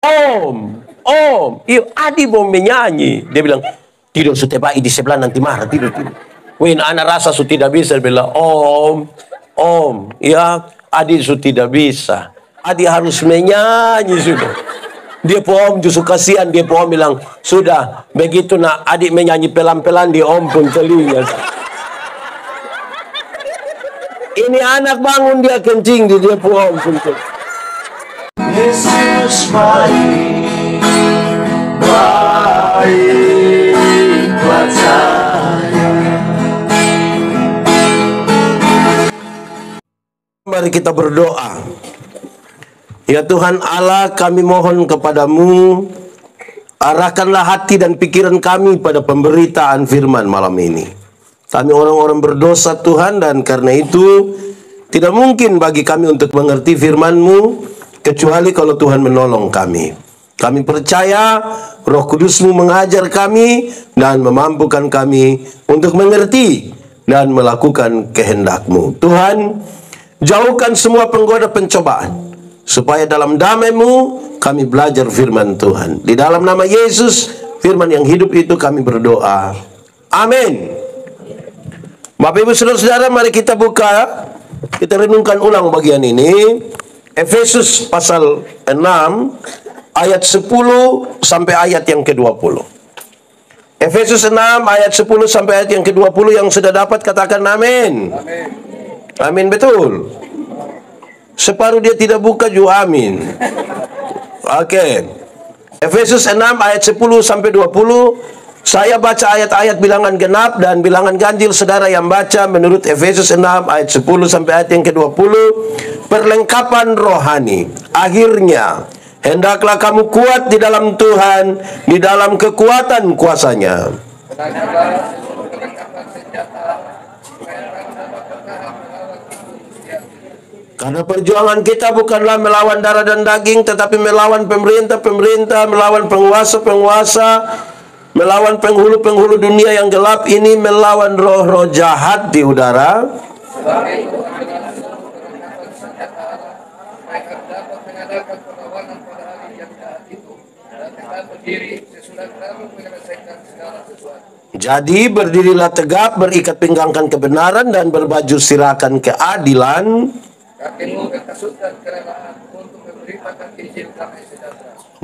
Om. Iyo, Adi mau menyanyi. Dia bilang, tidur sutebai di sebelah nanti marah, tidur. Wih, anak rasa su tidak bisa. Dia bilang, Om. Ya, Adi su tidak bisa. Adi harus menyanyi sudah. Dia Om justru kasihan. Dia Om bilang, sudah, begitu nak adik menyanyi pelan-pelan, dia Om pun telinga. Ini anak bangun dia kencing di dia Om pun. Yesus baik buat saya. Mari kita berdoa. Ya Tuhan Allah, kami mohon kepadamu, arahkanlah hati dan pikiran kami pada pemberitaan firman malam ini. Kami orang-orang berdosa Tuhan, dan karena itu tidak mungkin bagi kami untuk mengerti firman-Mu kecuali kalau Tuhan menolong kami. Kami percaya Roh Kudus-Mu mengajar kami dan memampukan kami untuk mengerti dan melakukan kehendak-Mu. Tuhan, jauhkan semua penggoda pencobaan, supaya dalam damai-Mu kami belajar firman Tuhan. Di dalam nama Yesus, firman yang hidup itu kami berdoa. Amin. Bapak Ibu Saudara-saudara, mari kita buka, kita renungkan ulang bagian ini. Efesus pasal 6 ayat 10 sampai ayat yang ke-20. Efesus 6 ayat 10 sampai ayat yang ke-20. Yang sudah dapat katakan amin. Amin, betul. Separuh dia tidak buka juga amin. Oke. Efesus 6 ayat 10 sampai 20. Saya baca ayat-ayat bilangan genap dan bilangan ganjil, saudara yang baca menurut Efesus 6 ayat 10 sampai ayat yang ke-20. Perlengkapan rohani. Akhirnya, hendaklah kamu kuat di dalam Tuhan, di dalam kekuatan kuasa-Nya. Karena perjuangan kita bukanlah melawan darah dan daging, tetapi melawan pemerintah-pemerintah, melawan penguasa-penguasa, melawan penghulu-penghulu dunia yang gelap ini, melawan roh-roh jahat di udara. Jadi berdirilah tegap, berikat pinggangkan kebenaran, dan berbaju sirahkan keadilan.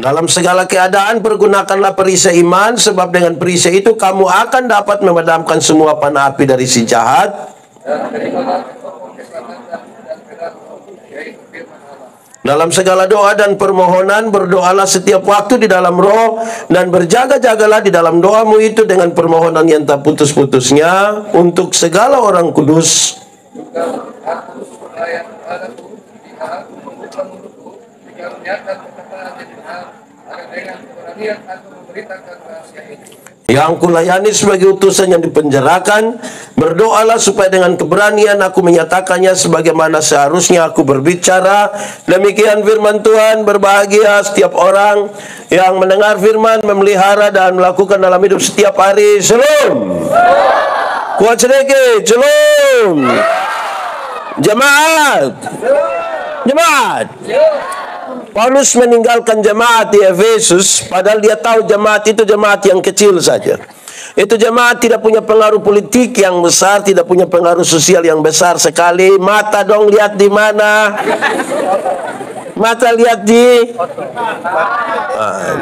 Dalam segala keadaan pergunakanlah perisai iman, sebab dengan perisai itu kamu akan dapat memadamkan semua panah api dari si jahat. Dalam segala doa dan permohonan berdoalah setiap waktu di dalam roh, dan berjaga-jagalah di dalam doamu itu dengan permohonan yang tak putus-putusnya untuk segala orang kudus. Yang kulayani sebagai utusan yang dipenjarakan, berdoalah supaya dengan keberanian aku menyatakannya sebagaimana seharusnya aku berbicara. Demikian firman Tuhan. Berbahagia setiap orang yang mendengar firman, memelihara dan melakukan dalam hidup setiap hari. Shalom. Kuat sedikit. Shalom. Jemaat. Paulus meninggalkan jemaat di Efesus, padahal dia tahu jemaat itu jemaat yang kecil saja. Itu jemaat tidak punya pengaruh politik yang besar, tidak punya pengaruh sosial yang besar sekali. Mata dong lihat di mana? Mata lihat di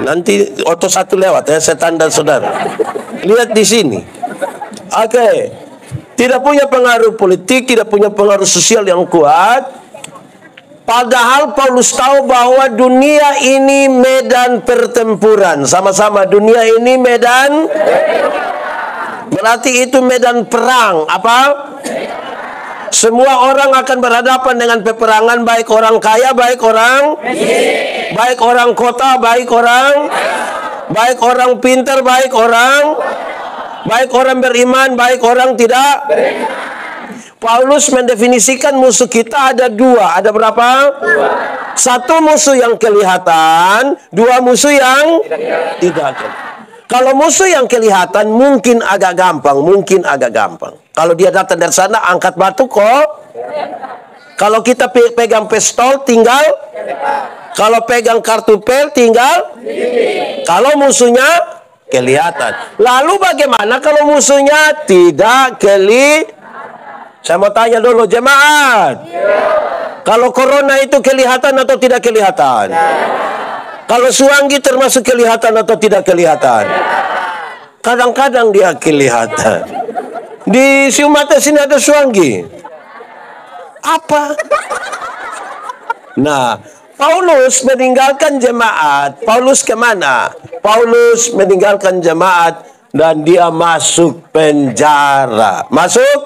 nanti oto satu lewat ya, saya tanda saudara. Lihat di sini. Oke. Tidak punya pengaruh politik, tidak punya pengaruh sosial yang kuat. Padahal Paulus tahu bahwa dunia ini medan pertempuran. Sama-sama, dunia ini medan. Berarti itu medan perang. Apa? Semua orang akan berhadapan dengan peperangan, baik orang kaya, baik orang kota, baik orang pintar, baik orang beriman, baik orang tidak. Paulus mendefinisikan musuh kita ada dua. Ada berapa? Satu musuh yang kelihatan, dua musuh yang tidak kelihatan. Kalau musuh yang kelihatan mungkin agak gampang. Kalau dia datang dari sana angkat batu kok. Kalau kita pegang pistol tinggal, kalau pegang kartu pel tinggal, kalau musuhnya kelihatan. Lalu bagaimana kalau musuhnya tidak kelihatan? Saya mau tanya dulu jemaat. Kalau corona itu kelihatan atau tidak kelihatan? Kalau suanggi termasuk kelihatan atau tidak kelihatan? Kadang-kadang dia kelihatan. Di Siumata sini ada suanggi. Apa? Nah, Paulus meninggalkan jemaat. Paulus kemana? Paulus meninggalkan jemaat dan dia masuk penjara. Masuk?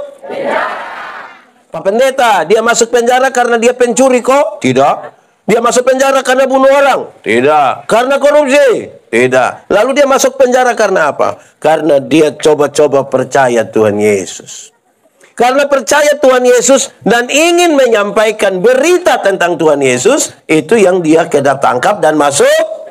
Pak Pendeta, dia masuk penjara karena dia pencuri kok? Tidak. Dia masuk penjara karena bunuh orang? Tidak. Karena korupsi? Tidak. Lalu dia masuk penjara karena apa? Karena dia coba-coba percaya Tuhan Yesus. Karena percaya Tuhan Yesus dan ingin menyampaikan berita tentang Tuhan Yesus, itu yang dia tangkap dan masuk.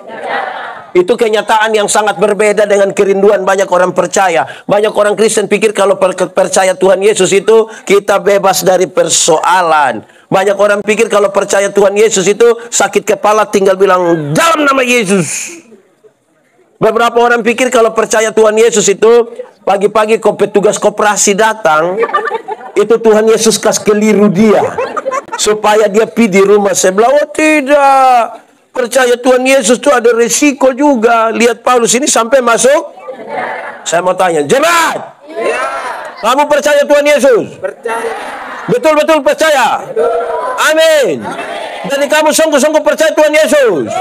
Itu kenyataan yang sangat berbeda dengan kerinduan banyak orang percaya. Banyak orang Kristen pikir kalau percaya Tuhan Yesus itu kita bebas dari persoalan. Banyak orang pikir kalau percaya Tuhan Yesus itu sakit kepala tinggal bilang dalam nama Yesus. Beberapa orang pikir kalau percaya Tuhan Yesus itu pagi-pagi petugas koperasi datang, itu Tuhan Yesus kas keliru dia supaya dia pergi di rumah sebelah. Oh tidak. Percaya Tuhan Yesus itu ada resiko juga. Lihat Paulus ini sampai masuk. Saya mau tanya, jemaat, kamu percaya Tuhan Yesus? Percaya. Betul-betul percaya? Amin. Jadi kamu sungguh-sungguh percaya Tuhan Yesus?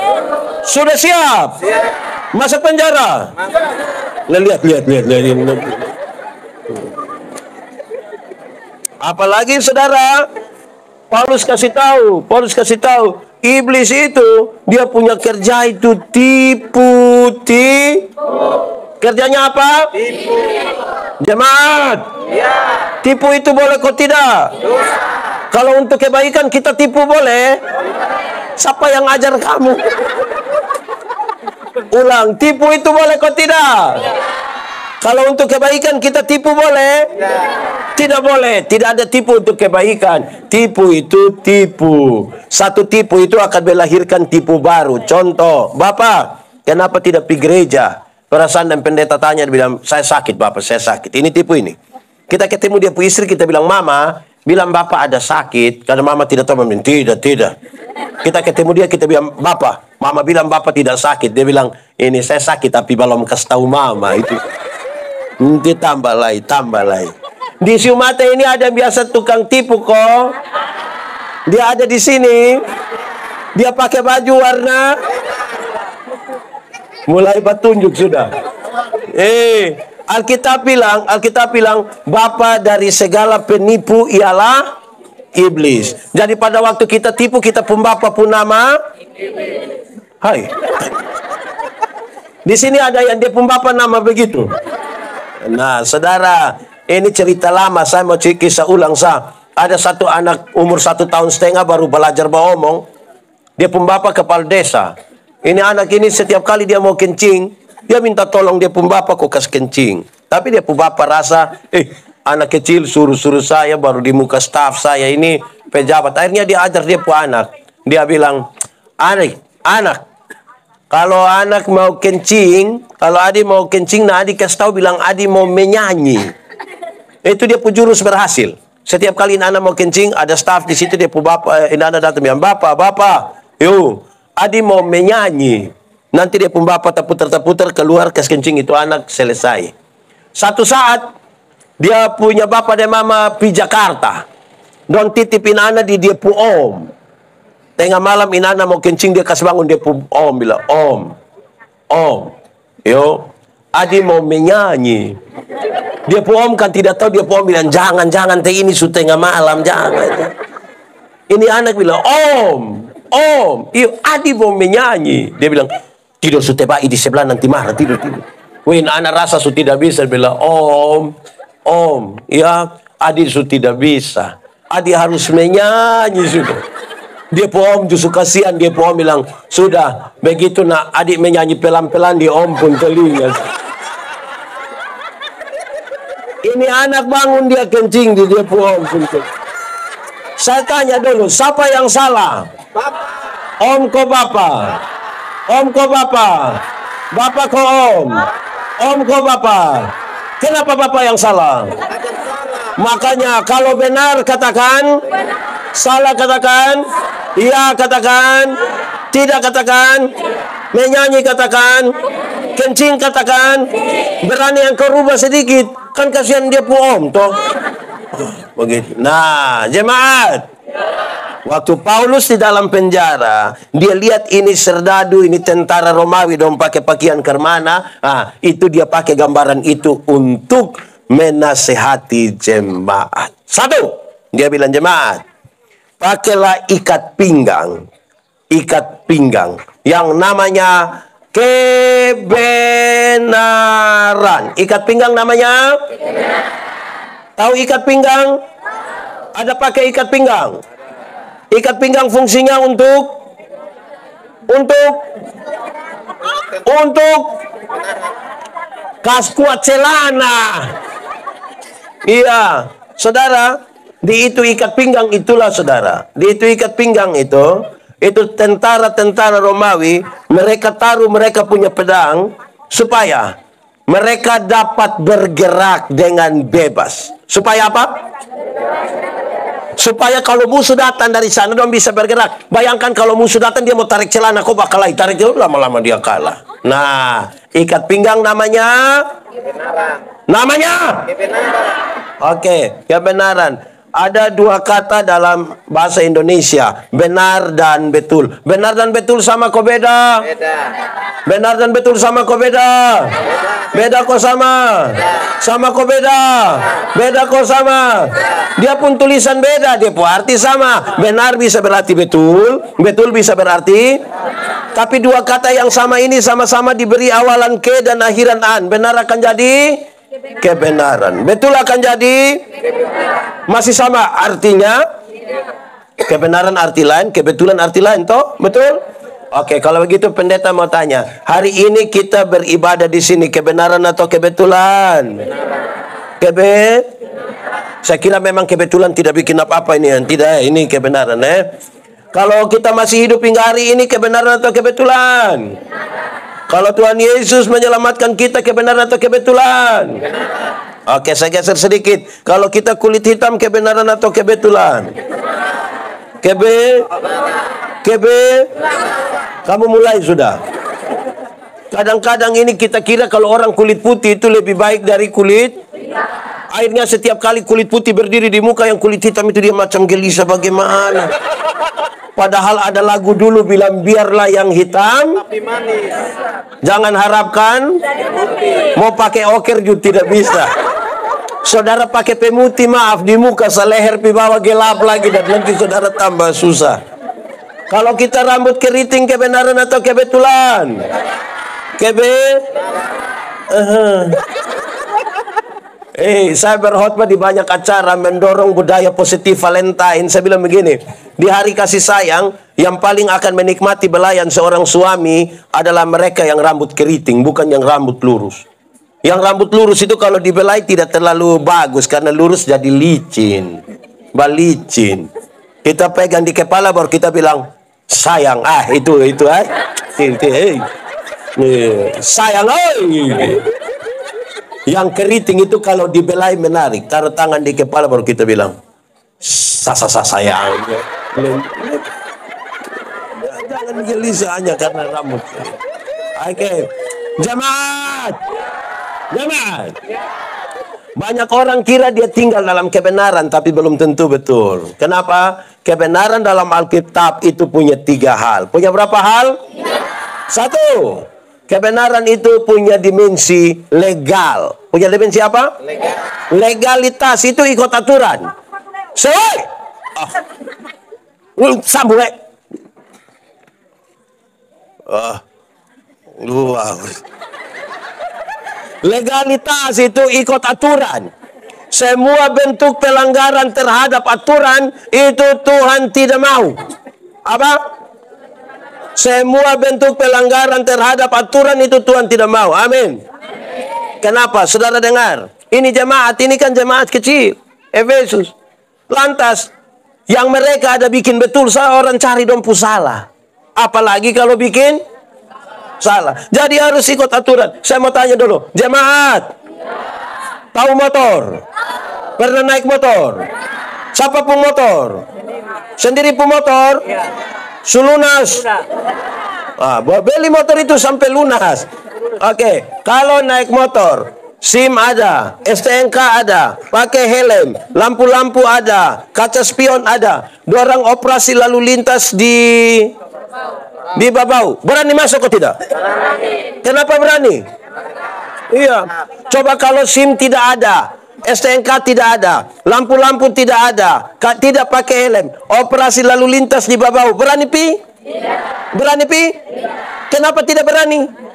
Sudah siap? Masuk penjara? Lihat. Apalagi saudara, Paulus kasih tahu, iblis itu dia punya kerja itu tipu. Kerjanya apa? Tipu. Jemaat. Ya. Tipu itu boleh kok tidak? Dosa. Kalau untuk kebaikan kita tipu boleh? Siapa yang ajar kamu? Ulang, tipu itu boleh kok tidak? Kalau untuk kebaikan kita tipu boleh? Tidak boleh. Tidak ada tipu untuk kebaikan. Tipu itu tipu. Satu tipu itu akan melahirkan tipu baru. Contoh, Bapak, kenapa tidak pergi gereja? Perasaan dan pendeta tanya, dia bilang, saya sakit Bapak, saya sakit. Ini tipu ini. Kita ketemu dia pu istri, kita bilang, Mama, bilang Bapak ada sakit. Karena Mama tidak tahu, Mama, tidak. Kita ketemu dia, kita bilang, Bapak, Mama bilang Bapak tidak sakit. Dia bilang, ini saya sakit tapi belum kasih tahu Mama. Itu. Nanti tambah lagi. Di Siumata ini ada biasa tukang tipu kok. Dia ada di sini. Dia pakai baju warna. Mulai petunjuk sudah. Alkitab bilang bapa dari segala penipu ialah iblis. Jadi pada waktu kita tipu, kita pun bapa pun nama Hai. Di sini ada yang dia pun bapa nama begitu. Nah, saudara, ini cerita lama. Saya mau kisah ulang Ada satu anak umur 1,5 tahun baru belajar beromong. Dia pun bapa kepala desa. Ini anak ini setiap kali dia mau kencing, dia minta tolong dia pun bapa kok kasih kencing. Tapi dia pun bapa rasa, anak kecil suruh-suruh saya baru di muka staf saya ini pejabat. Akhirnya dia ajar dia pun anak. Dia bilang, anak, kalau anak mau kencing, kalau adik mau kencing, nah adik kasih tahu bilang adik mau menyanyi. Itu dia pun jurus berhasil. Setiap kali anak mau kencing, ada staf di situ dia pun bapa, anak datang bilang, Bapak, yuk. Adik mau menyanyi. Nanti dia pun bapak terputar keluar ke kencing itu anak selesai. Satu saat dia punya bapak dan mama di Jakarta. Don titipin anak di dia pun om. Tengah malam anak mau kencing dia kasih bangun dia pun om bilang om. Yo, adik mau menyanyi. Dia pun om kan tidak tahu dia pun om bilang jangan teh ini sudah tengah malam jangan. Ini anak bilang Om, adik mau menyanyi. Dia bilang, tidur sudah baik di sebelah nanti marah, tidur. Wih, anak rasa sudah tidak bisa. Dia bilang, Om, ya, adik sudah tidak bisa. Adik harus menyanyi sudah. Dia pun om justru kasihan, dia pun om bilang, sudah, begitu nak adik menyanyi pelan-pelan di om pun telinga. Ini anak bangun dia kencing di dia pun om pun. Saya tanya dulu, siapa yang salah? Om ko Bapa. Om ko Bapa. Bapa ko Om. Om ko Bapa. Kenapa Bapa yang salah? Makanya kalau benar katakan, salah katakan, iya katakan, tidak katakan, menyanyi katakan, kencing katakan, berani yang kau rubah sedikit, kan kasihan dia pu Om toh. Begitu. Nah, jemaat, waktu Paulus di dalam penjara, dia lihat ini serdadu, ini tentara Romawi dong pakai pakaian kermana. Ah, itu dia pakai gambaran itu untuk menasehati jemaat. Satu, dia bilang jemaat, pakailah ikat pinggang yang namanya kebenaran. Ikat pinggang namanya? Tahu ikat pinggang? Ada pakai ikat pinggang. Ikat pinggang fungsinya untuk kas kuat celana. Iya, saudara, di itu ikat pinggang itulah saudara. Di itu ikat pinggang itu tentara-tentara Romawi, mereka taruh mereka punya pedang supaya mereka dapat bergerak dengan bebas. Supaya apa? Supaya kalau musuh datang dari sana, dia bisa bergerak. Bayangkan kalau musuh datang, dia mau tarik celana, kok bakal tarik dulu, lama-lama dia kalah. Nah, ikat pinggang namanya? Kebenaran. Namanya? Kebenaran. Oke, kebenaran. Ada dua kata dalam bahasa Indonesia, benar dan betul. Benar dan betul sama kok beda? Beda. Benar dan betul sama kok beda? Beda kok sama? Sama kok beda? Beda kok sama? Dia pun tulisan beda, dia pun arti sama. Benar bisa berarti betul, betul bisa berarti. Tapi dua kata yang sama ini sama-sama diberi awalan ke dan akhiran an. Benar akan jadi kebenaran. Betul akan jadi masih sama artinya. Kebenaran arti lain, kebetulan arti lain toh, betul? Oke, kalau begitu pendeta mau tanya, hari ini kita beribadah di sini kebenaran atau kebetulan? Saya kira memang kebetulan tidak bikin apa-apa ini, tidak, ini kebenaran Kalau kita masih hidup hingga hari ini kebenaran atau kebetulan? Kalau Tuhan Yesus menyelamatkan kita kebenaran atau kebetulan? Oke, saya geser sedikit. Kalau kita kulit hitam kebenaran atau kebetulan? Kamu mulai sudah. Kadang-kadang ini kita kira kalau orang kulit putih itu lebih baik dari kulit. Akhirnya setiap kali kulit putih berdiri di muka, yang kulit hitam itu dia macam gelisah bagaimana. Padahal ada lagu dulu bilang biarlah yang hitam tapi manis. Jangan harapkan mau pakai oker juga tidak bisa. Saudara pakai pemutih, maaf, di muka seleher pi bawah gelap lagi dan nanti saudara tambah susah. Kalau kita rambut keriting kebenaran atau kebetulan? Saya berkhotbah di banyak acara mendorong budaya positif Valentine. Saya bilang begini, di hari kasih sayang, yang paling akan menikmati belayan seorang suami adalah mereka yang rambut keriting, bukan yang rambut lurus. Yang rambut lurus itu kalau dibelai tidak terlalu bagus, karena lurus jadi licin, balicin. Kita pegang di kepala baru kita bilang sayang, sayang, Yang keriting itu kalau dibelai menarik, taruh tangan di kepala baru kita bilang sayang. Jangan gelisah hanya karena rambut. Oke, jemaat. Banyak orang kira dia tinggal dalam kebenaran, tapi belum tentu betul. Kenapa? Kebenaran dalam Alkitab itu punya 3 hal. Punya berapa hal? 1. Kebenaran itu punya dimensi legal. Punya dimensi apa? Legal. Legalitas itu ikut aturan. Sambung. Legalitas itu ikut aturan. Semua bentuk pelanggaran terhadap aturan itu Tuhan tidak mau. Apa? Semua bentuk pelanggaran terhadap aturan itu Tuhan tidak mau. Amin. Kenapa? Saudara dengar. Ini jemaat, ini kan jemaat kecil. Efesus. Lantas, Yang mereka ada bikin betul, saya orang cari dompu salah. Apalagi kalau bikin salah. Jadi harus ikut aturan. Saya mau tanya dulu, jemaat, tahu motor? Pernah naik motor? Siapa pemotor? Sendiri pemotor? Sulunas? Beli motor itu sampai lunas. Oke, kalau naik motor, SIM ada, STNK ada, pakai helm, lampu-lampu ada, kaca spion ada. Dorang operasi lalu lintas di Babau. Berani masuk atau tidak? Kenapa berani? Iya. Coba kalau SIM tidak ada, STNK tidak ada, lampu-lampu tidak ada, tidak pakai helm, operasi lalu lintas di Babau. Berani pi? Berani pi? Kenapa tidak berani?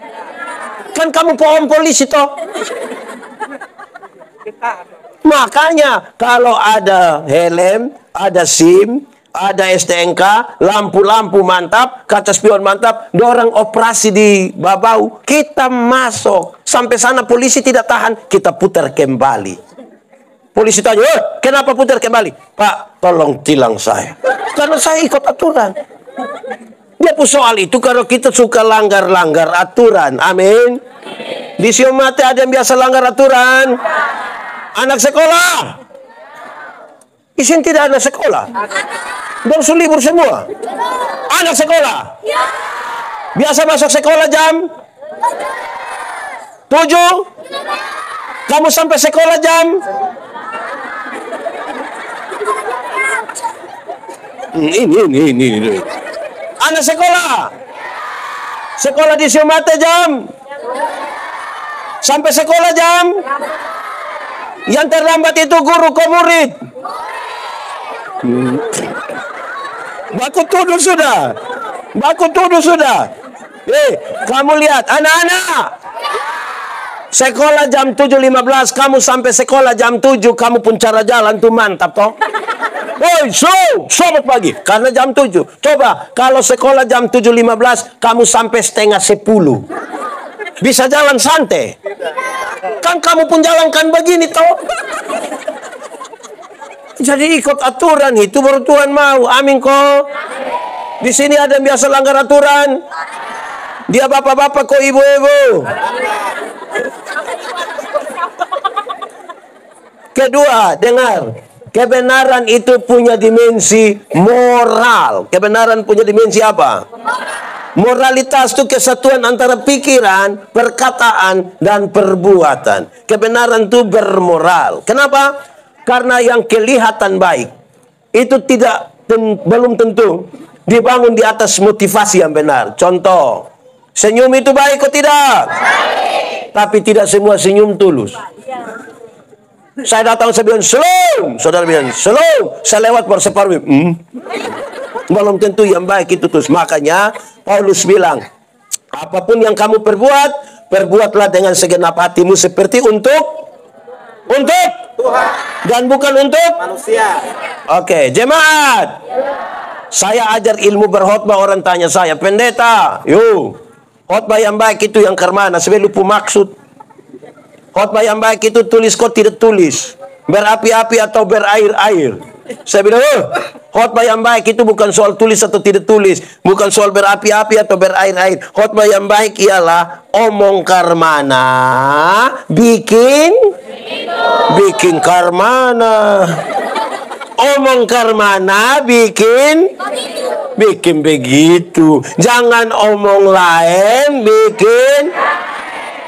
Kan kamu pohon polisi toh. Makanya kalau ada helm, ada SIM, ada STNK, lampu-lampu mantap, kaca spion mantap, dorang operasi di Babau, kita masuk. Sampai sana polisi tidak tahan, kita putar kembali. Polisi tanya, kenapa putar kembali? Pak, tolong tilang saya. Karena saya ikut aturan. Dia pun soal itu kalau kita suka langgar-langgar aturan. Amin. Di Siomate ada yang biasa langgar aturan. Anak sekolah. Di sini tidak ada sekolah. Dorsu libur semua. Anak sekolah. Biasa masuk sekolah jam 7. Kamu sampai sekolah jam ini. Anak sekolah. Sekolah di Siomate jam. Sampai sekolah jam. Yang terlambat itu guru ke murid. Baku tuduh sudah. Baku tuduh sudah. Kamu lihat anak-anak. Sekolah jam 7.15, kamu sampai sekolah jam 7, kamu pun cara jalan tuh mantap toh. Woi, selamat pagi. Karena jam 7. Coba kalau sekolah jam 7.15, kamu sampai setengah 10. Bisa jalan santai. Kan kamu pun jalankan begini toh. Jadi ikut aturan itu baru Tuhan mau. Amin kok. Di sini ada yang biasa langgar aturan. Dia bapak-bapak kok ibu-ibu. Kedua, dengar. Kebenaran itu punya dimensi moral. Kebenaran punya dimensi apa? Moralitas itu kesatuan antara pikiran, perkataan, dan perbuatan. Kebenaran itu bermoral. Kenapa? Karena yang kelihatan baik itu belum tentu dibangun di atas motivasi yang benar. Contoh, senyum itu baik atau tidak? Baik. Tapi tidak semua senyum tulus. Saya datang, saya bilang, "Shalom." Saudara bilang, "Shalom." Saya lewat berseparuh. Belum tentu yang baik itu tulus. Makanya Paulus bilang, apapun yang kamu perbuat, perbuatlah dengan segenap hatimu seperti untuk Tuhan dan bukan untuk manusia. Oke, jemaat. Saya ajar ilmu berkhotbah, orang tanya saya, "Pendeta, khotbah yang baik itu yang kemana?" Saya lupa maksud. Khotbah yang baik itu tulis kok tidak tulis, berapi-api atau berair-air. Saya bilang, khotbah yang baik itu bukan soal tulis atau tidak tulis, bukan soal berapi-api atau berair-air. Khotbah yang baik ialah omong karmana, bikin karmana. Omong karmana, bikin begitu. Jangan omong lain, bikin.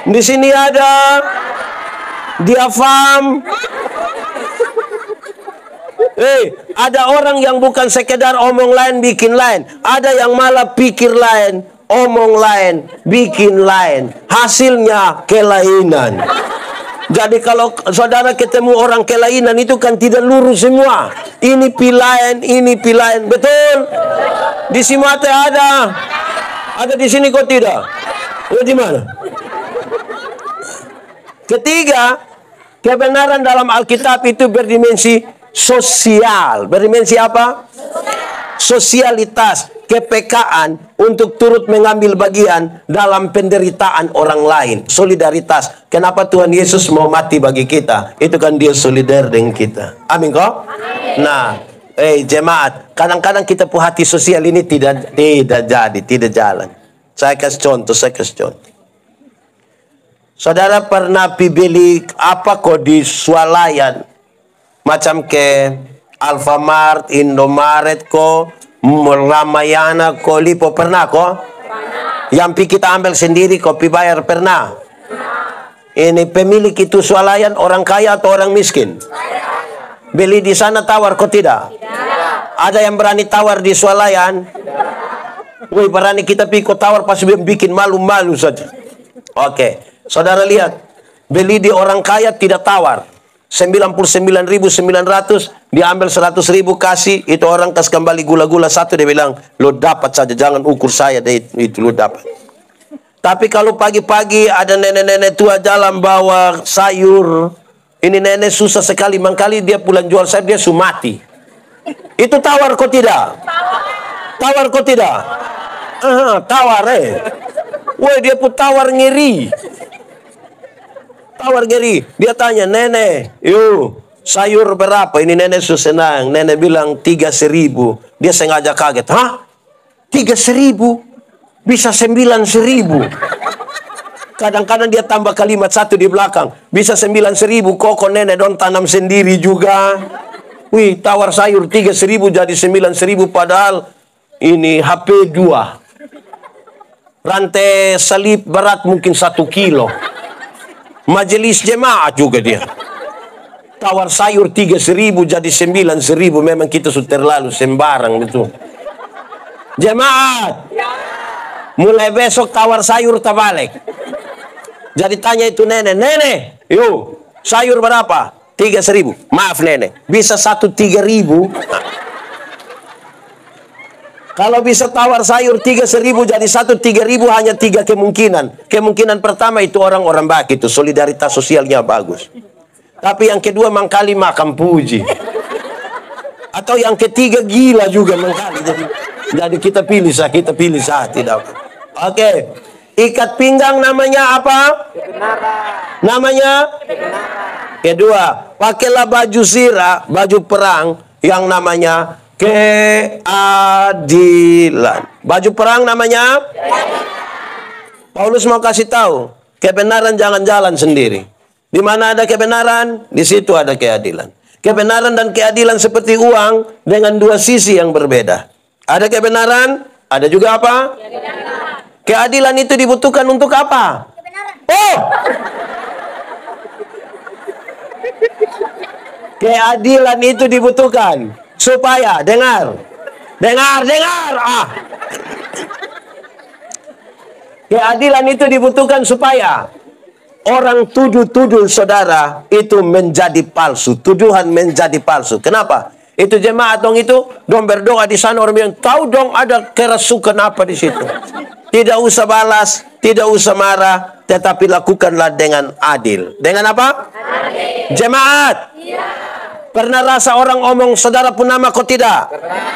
Di sini ada diafam. Ada orang yang bukan sekedar omong lain, bikin lain. Ada yang malah pikir lain, omong lain, bikin lain. Hasilnya kelainan. Jadi kalau saudara ketemu orang kelainan itu kan tidak lurus semua. Ini pilain, ini pilain. Betul? Di Siomate ada. Ada di sini kok tidak? Di mana? Ketiga, kebenaran dalam Alkitab itu berdimensi sosial. Berdimensi apa? Sosialitas, kepekaan untuk turut mengambil bagian dalam penderitaan orang lain. Solidaritas. Kenapa Tuhan Yesus mau mati bagi kita? Itu kan dia solidar dengan kita. Amin kok? Nah, Jemaat, kadang-kadang kita pu hati sosial ini tidak jadi, tidak jalan. Saya kasih contoh. Saudara pernah beli apa kok di swalayan? Macam ke Alfamart, Indomaret ko, Ramayana ko, Lipo, pernah ko? Yang kita ambil sendiri, kopi bayar, pernah? Ini pemilik itu swalayan orang kaya atau orang miskin? Beli di sana tawar kok tidak? Ada yang berani tawar di swalayan? Woi, berani kita pikir tawar pasti bikin malu-malu saja. Oke, saudara lihat, beli di orang kaya tidak tawar. 99.900 diambil 100.000 kasih, itu orang kasih kembali gula-gula satu, dia bilang lo dapat saja, jangan ukur saya deh, itu lo dapat. Tapi kalau pagi-pagi ada nenek-nenek tua jalan bawa sayur, ini nenek susah sekali, mangkali dia pulang jual sayur dia sumati. Itu tawar kok tidak? Tawar kok tidak? Tawar Woi, dia pun tawar ngeri. Tawar ngeri. Dia tanya, nenek, yuk, sayur berapa? Ini nenek senang. Nenek bilang 3.000. Dia sengaja kaget. Hah? 3.000? Bisa 9.000. Kadang-kadang dia tambah kalimat satu di belakang. Bisa 9.000. Kok nenek don tanam sendiri juga. Wih, tawar sayur 3.000 jadi 9.000. Padahal ini HP 2. Rantai salib berat mungkin 1 kilo. Majelis jemaat juga dia. Tawar sayur 3.000 jadi 9.000. Memang kita sudah terlalu sembarang betul. Jemaat, mulai besok tawar sayur terbalik. Jadi tanya itu nenek, yuk, sayur berapa? 3.000. Maaf nenek, bisa 3.000. Kalau bisa tawar sayur 3.000 jadi 3.000, hanya 3 kemungkinan. Kemungkinan pertama itu orang-orang baik, itu solidaritas sosialnya bagus. Tapi yang kedua mangkali makan puji. Atau yang ketiga gila juga mangkali. Jadi kita pilih tidak. Oke. Ikat pinggang namanya apa? Kebenaran. Namanya? Kebenaran. Kedua, pakailah baju zirah, baju perang yang namanya keadilan. Baju perang namanya? Paulus mau kasih tahu, kebenaran jangan jalan sendiri. Di mana ada kebenaran, di situ ada keadilan. Kebenaran dan keadilan seperti uang dengan dua sisi yang berbeda. Ada kebenaran, ada juga apa? Keadilan itu dibutuhkan untuk apa? Oh! Keadilan itu dibutuhkan supaya dengar. Keadilan itu dibutuhkan supaya orang tuduh saudara itu menjadi palsu, tuduhan menjadi palsu. Kenapa? Itu jemaat dong itu dong berdoa di sana, orang bilang tahu dong ada kerasukan apa di situ. Tidak usah balas, tidak usah marah, tetapi lakukanlah dengan adil. Dengan apa? Adil. Jemaat. Ya. Pernah rasa orang omong saudara pun nama kok tidak? Pernah.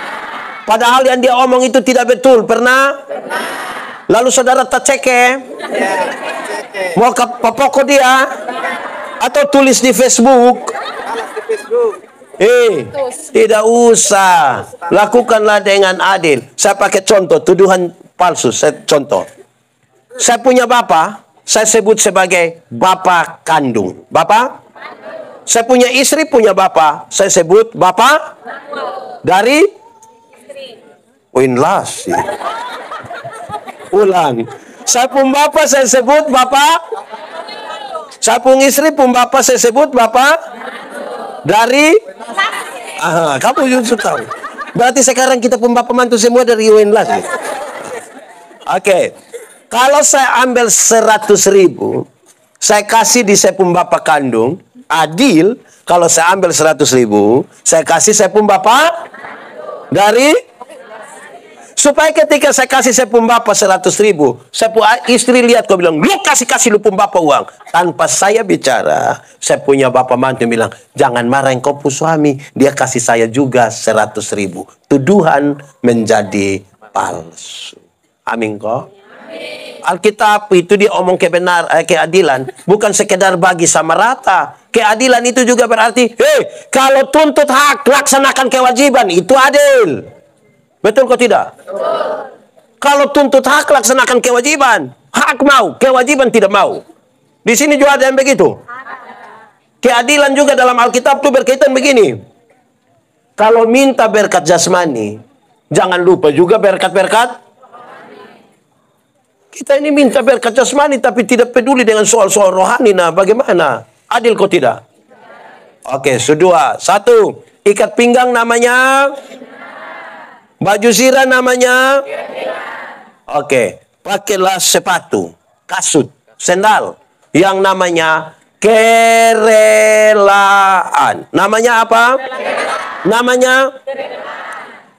Padahal yang dia omong itu tidak betul. Pernah? Pernah. Lalu saudara tak ceke? Ya, mau ke pokok dia? Atau tulis di Facebook? Tidak usah. Lakukanlah dengan adil. Saya pakai contoh tuduhan palsu. Saya contoh. Saya punya bapak, saya sebut sebagai bapak kandung. Bapak? Saya punya istri, punya bapak, saya sebut bapak dari Winlas. Ulang. Saya pun bapak, saya sebut bapak. Saya pun istri, pun bapak, saya sebut bapak dari. Kamu juga tahu. Berarti sekarang kita pun bapak mantu semua dari Winlas. Oke. Kalau saya ambil 100.000, saya kasih di saya pun bapak kandung, adil. Kalau saya ambil 100.000, saya kasih saya pun bapak dari, supaya ketika saya kasih saya pun bapak 100.000, saya pun istri lihat kau bilang, lu kasih lu pun bapak uang. Tanpa saya bicara, saya punya bapak mantu bilang, jangan marahin kau pun suami, dia kasih saya juga 100.000. Tuduhan menjadi palsu. Amin kok. Alkitab itu dia omong keadilan, bukan sekedar bagi sama rata. Keadilan itu juga berarti, kalau tuntut hak, laksanakan kewajiban, itu adil. Betul kok tidak? Kalau tuntut hak, laksanakan kewajiban. Hak mau, kewajiban tidak mau. Di sini juga ada yang begitu. Keadilan juga dalam Alkitab itu berkaitan begini. Kalau minta berkat jasmani, jangan lupa juga berkat-berkat. Kita ini minta berkat jasmani tapi tidak peduli dengan soal-soal rohani. Nah, bagaimana? Adil kok tidak? Oke, sudah. 1, ikat pinggang namanya. Baju zirah namanya. Oke, pakailah sepatu, kasut, sendal yang namanya kerelaan. Namanya apa? Namanya?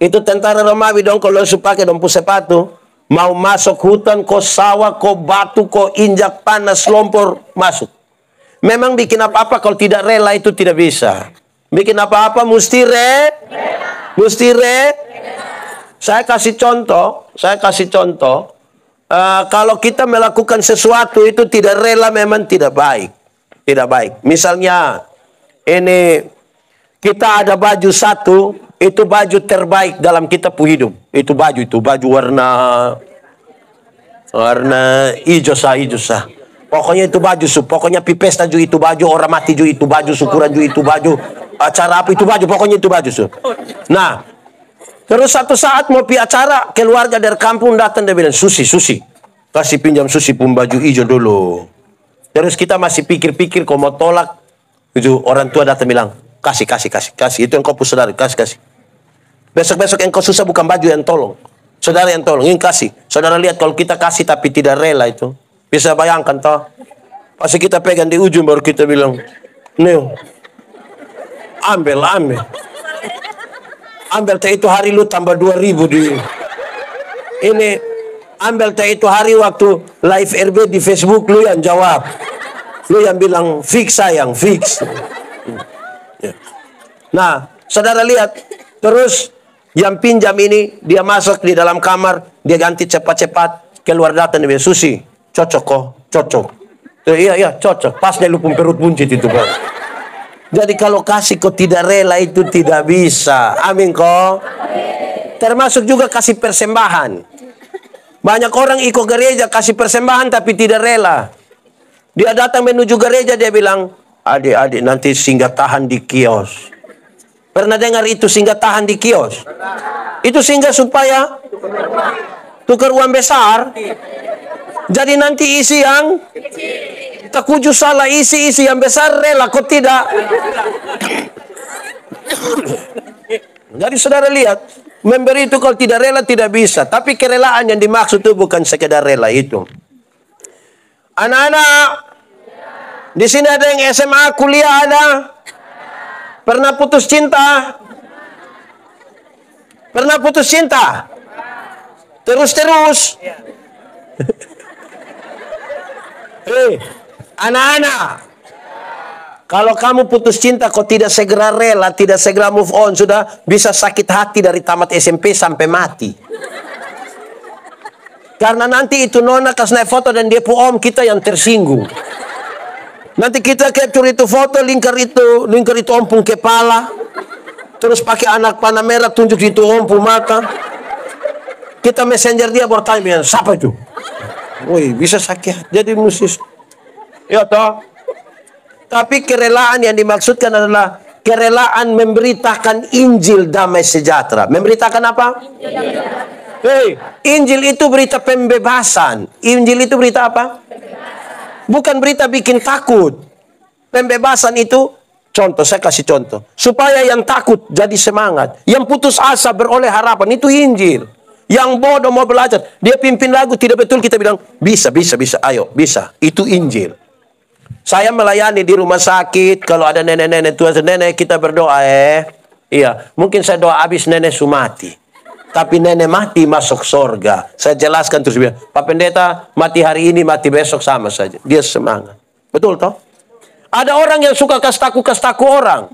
Itu tentara Romawi dong kalau pakai dong sepatu. Mau masuk hutan, kau sawah, kau batu, kau injak panas, lompor, masuk. Memang bikin apa-apa kalau tidak rela itu tidak bisa. Bikin apa-apa mesti mesti Saya kasih contoh. Kalau kita melakukan sesuatu itu tidak rela memang tidak baik. Tidak baik. Misalnya, ini kita ada baju satu, itu baju terbaik dalam kita hidup. Itu baju warna hijau sah. Pokoknya itu baju, pokoknya pipesta juga itu baju, orang mati juga itu baju, syukuran juga itu baju, acara apa itu baju, pokoknya itu baju. Nah, terus satu saat mau pi acara, keluarga dari kampung datang, dia bilang, Susi, kasih pinjam Susi pun baju hijau dulu. Terus kita masih pikir-pikir, kau mau tolak, itu orang tua datang bilang, kasih, itu yang kau pun saudara, kasih. Besok-besok yang kau susah bukan baju yang tolong, saudara yang tolong, ini kasih. Saudara lihat kalau kita kasih tapi tidak rela itu, bisa bayangkan toh. Pasti kita pegang di ujung baru kita bilang, nih, ambil. Ambil teh itu hari lu tambah 2.000 di ini. Ambil teh itu hari waktu live RB di Facebook lu yang jawab. Lu yang bilang fix sayang, fix. Nah, saudara lihat. Terus yang pinjam ini dia masuk di dalam kamar, dia ganti cepat-cepat, keluar datang dia, Susi, cocok kok, cocok. Iya, cocok. Pas dia lupa perut buncit itu, Bang. Jadi kalau kasih kok tidak rela itu tidak bisa. Amin kok. Termasuk juga kasih persembahan. Banyak orang ikut gereja kasih persembahan tapi tidak rela. Dia datang menuju gereja, dia bilang, adik-adik nanti singgah tahan di kios. Pernah dengar itu singgah tahan di kios? Itu singgah supaya tukar uang besar. Jadi nanti isi yang tak kuju salah, isi yang besar rela kok tidak. Jadi saudara lihat, memberi itu kalau tidak rela tidak bisa. Tapi kerelaan yang dimaksud itu bukan sekedar rela itu. Anak-anak, di sini ada yang SMA, kuliah ada. Pernah putus cinta? Pernah putus cinta? Terus. Anak-anak, kalau kamu putus cinta kok tidak segera rela, tidak segera move on, sudah bisa sakit hati dari tamat SMP sampai mati. Karena nanti itu nona kasih naik foto dan dia om kita yang tersinggung. Nanti kita capture itu foto, lingkar itu ompung kepala, terus pakai anak panah merah tunjuk itu ompung mata. Kita messenger dia bertanya, siapa itu? Woi, bisa sakit. Jadi musis. Ya toh. Tapi kerelaan yang dimaksudkan adalah kerelaan memberitakan Injil damai sejahtera. Memberitakan apa? Injil itu berita pembebasan. Injil itu berita apa? Bukan berita bikin takut. Pembebasan itu, contoh, saya kasih contoh. Supaya yang takut jadi semangat. Yang putus asa beroleh harapan. Itu Injil. Yang bodoh mau belajar, dia pimpin lagu tidak betul, kita bilang bisa, ayo bisa. Itu Injil. Saya melayani di rumah sakit, kalau ada nenek-nenek tua, nenek kita berdoa iya, mungkin saya doa habis nenek sumati, tapi nenek mati masuk sorga. Saya jelaskan terus bilang, Pak Pendeta mati hari ini, mati besok sama saja. Dia semangat, betul toh? Ada orang yang suka kastaku orang.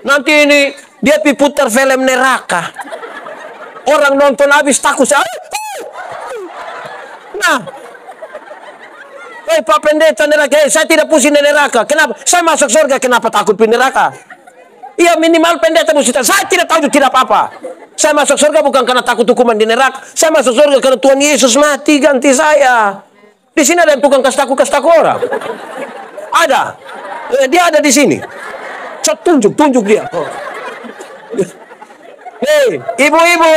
Nanti ini dia putar film neraka. Orang nonton habis takut. Nah, Pak Pendeta neraka, saya tidak pusing di neraka. Kenapa? Saya masuk surga, kenapa takut di neraka? Iya, minimal pendeta mesti tahu. Saya tidak tahu, tidak apa-apa. Saya masuk surga bukan karena takut hukuman di neraka. Saya masuk surga karena Tuhan Yesus mati ganti saya. Di sini ada yang tukang kasih takut orang. Ada. Dia ada di sini. Tunjuk dia. Hei, ibu-ibu.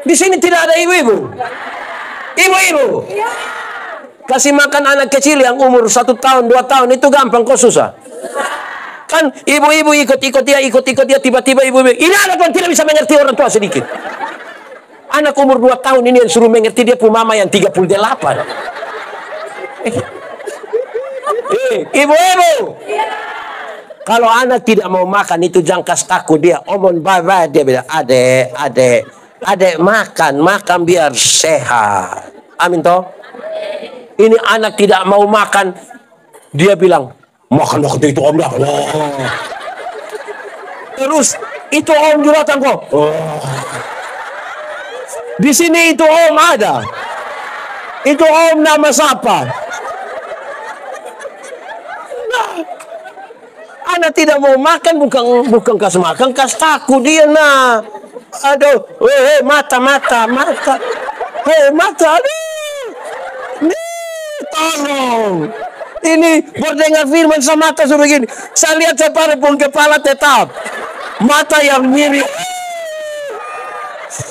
Di sini tidak ada ibu-ibu. Ibu-ibu. Kasih makan anak kecil yang umur 1 tahun, 2 tahun itu gampang kok susah. Kan ibu-ibu ikut-ikut dia tiba-tiba ibu-ibu. Ini anak yang tidak bisa mengerti orang tua sedikit. Anak umur 2 tahun ini yang suruh mengerti dia punya mama yang 38. Ibu-ibu. Kalau anak tidak mau makan itu jangan kasih takut dia. Omong bye-bye dia bilang, adek makan biar sehat. Amin toh. Ini anak tidak mau makan, dia bilang, makan itu om dah. Terus itu om juratan kok. Di sini itu om ada. Itu om nama siapa? Nah, anak tidak mau makan bukan kasih makan, kasih takut dia nah. Aduh, mata. Hei mata, aduh. Tolong. Ini berdengar firman sama mata suruh begini. Saya lihat saya pun kepala tetap. Mata yang mirip.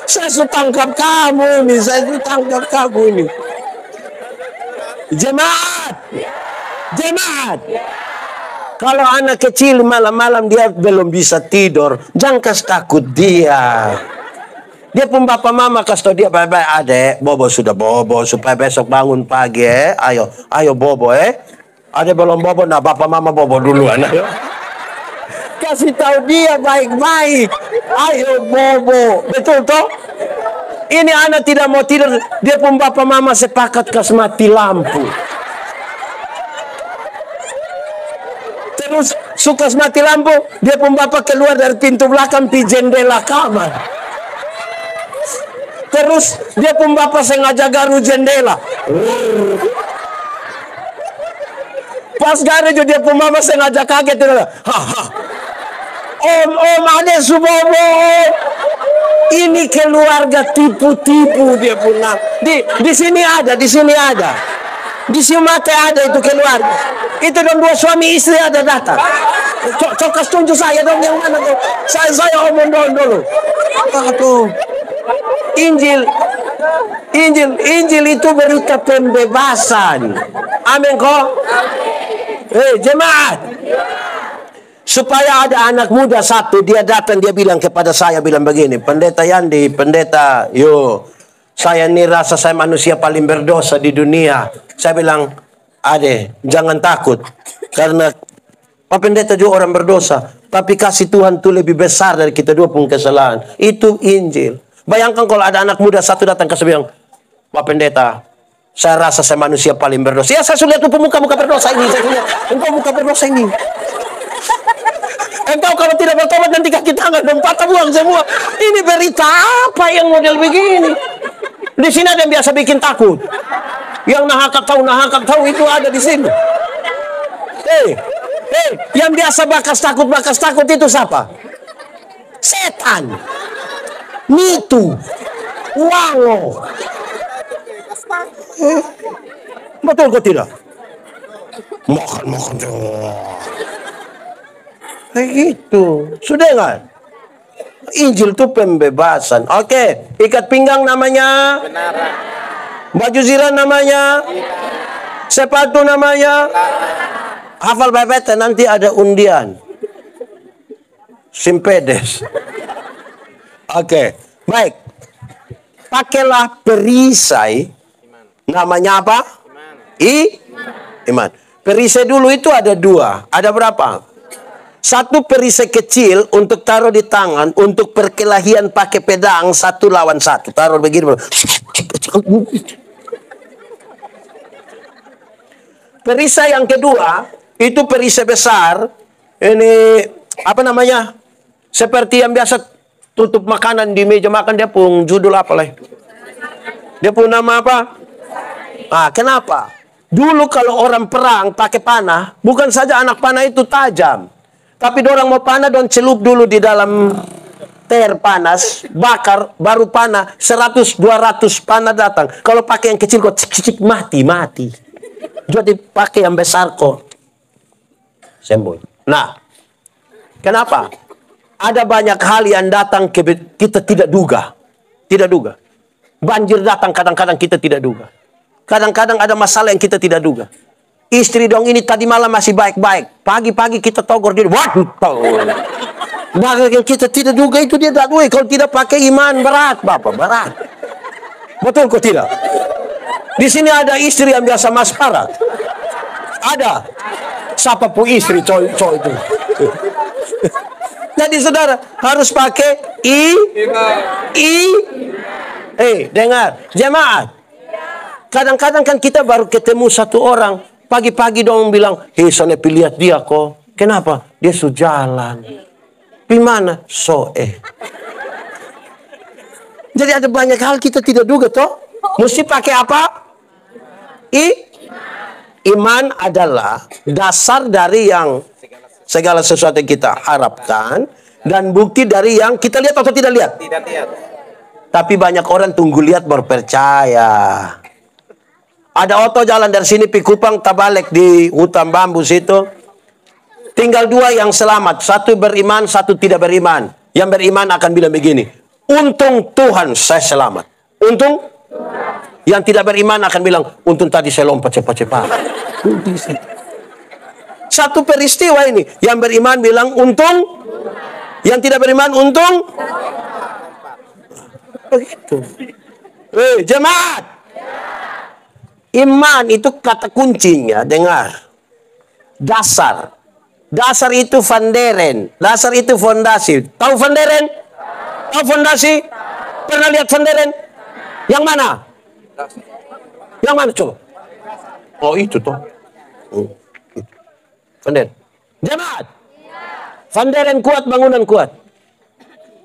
Saya sudah tangkap kamu ini. Jemaat. Kalau anak kecil malam-malam dia belum bisa tidur, jangan kasih takut dia. Dia pun bapak mama kasih tau dia, bye-bye adek, bobo sudah bobo, supaya besok bangun pagi ayo bobo adek belum bobo, nah bapak mama bobo duluan ayo. Kasih tahu dia baik-baik, ayo bobo, betul toh? Ini anak tidak mau tidur, dia pun bapak mama sepakat kasih mati lampu. Terus suka mati lampu, dia pun bapak keluar dari pintu belakang di jendela kamar. Terus dia pun bapak sengaja garu jendela. Pas garu dia pun bapak sengaja kaget. Om ada subobo. Ini keluarga tipu-tipu dia punya. Di sini ada. Di Sumatera ada itu keluarga. Itu dong 2 suami istri ada datang. Coba tunjuk saya dong yang mana tuh. Saya omong dulu. Tuh. Injil itu berita pembebasan. Amin kok. Jemaat. Supaya ada anak muda satu, dia datang, dia bilang kepada saya, bilang begini, Pendeta Yandi, pendeta, saya ini rasa saya manusia paling berdosa di dunia. Saya bilang, jangan takut. Karena Pak Pendeta juga orang berdosa. Tapi kasih Tuhan itu lebih besar dari kita dua pun kesalahan. Itu Injil. Bayangkan kalau ada anak muda satu datang ke saya bilang, Pak Pendeta, saya rasa saya manusia paling berdosa. Ya saya sudah lihat muka-muka berdosa ini. Saya lihat, engkau muka berdosa ini. Engkau kalau tidak bertobat nanti kaki tangan dan patah buang semua. Ini berita apa yang model begini? Di sini ada yang biasa bikin takut. Yang nahakap tahu itu ada di sini. Yang biasa bakas takut itu siapa? Setan. Nitu. Wango. Betul kok tidak? Makan. Gitu. Sudah kan? Injil itu pembebasan. Oke, ikat pinggang namanya? Kenaran. Baju zirah namanya? Sepatu namanya? Hafal baik-baik, nanti ada undian. Simpedes. Oke, baik. Pakailah perisai. Namanya apa? Iman. Perisai dulu itu ada 2. Ada berapa? Satu perisai kecil untuk taruh di tangan, untuk perkelahian pakai pedang 1 lawan 1. Taruh begini. Perisai yang kedua, itu perisai besar. Ini, apa namanya? Seperti yang biasa tutup makanan di meja makan, dia pun judul apa lah? Dia pun nama apa? Kenapa? Dulu kalau orang perang pakai panah, bukan saja anak panah itu tajam, tapi orang mau panah don celup dulu di dalam ter panas, bakar, baru panah 100-200 panah datang. Kalau pakai yang kecil kok cik mati. Jadi pakai yang besar kok sembuh. Nah, kenapa? Ada banyak hal yang datang kita tidak duga. Banjir datang kadang-kadang kita tidak duga. Kadang-kadang ada masalah yang kita tidak duga. Istri dong ini tadi malam masih baik-baik. Pagi-pagi kita togor dia. Waduh. Maka yang kita tidak duga itu dia tak duga. Kalau tidak pakai iman berat, Bapak, berat. Betul kok tidak? Di sini ada istri yang biasa maspara. Ada. Siapa pun istri coy itu. Jadi saudara harus pakai dengar jemaat. Kadang-kadang kan kita baru ketemu satu orang pagi-pagi dong bilang, sana lihat dia kok. Kenapa? Dia sudah jalan. Gimana? Jadi ada banyak hal kita tidak duga toh. Mesti pakai apa? Iman adalah dasar dari yang segala sesuatu yang kita harapkan dan bukti dari yang kita lihat atau tidak lihat. Tidak lihat. Tapi banyak orang tunggu lihat baru percaya. Ada oto jalan dari sini Pikupang Tabalek di hutan bambu situ. Tinggal dua yang selamat. Satu beriman, satu tidak beriman. Yang beriman akan bilang begini. Untung Tuhan saya selamat. Untung yang tidak beriman akan bilang, untung tadi saya lompat cepat-cepat. Satu peristiwa ini. Yang beriman bilang untung. Yang tidak beriman untung. Begitu. Jemaat. Iman itu kata kuncinya. Dengar. Dasar. Dasar itu vanderen. Dasar itu fondasi. Tahu vanderen? Tahu fondasi? Pernah lihat vanderen? Yang mana? Yang mana coba? Oh itu toh. Vanderen. Jemaat. Vanderen kuat, bangunan kuat.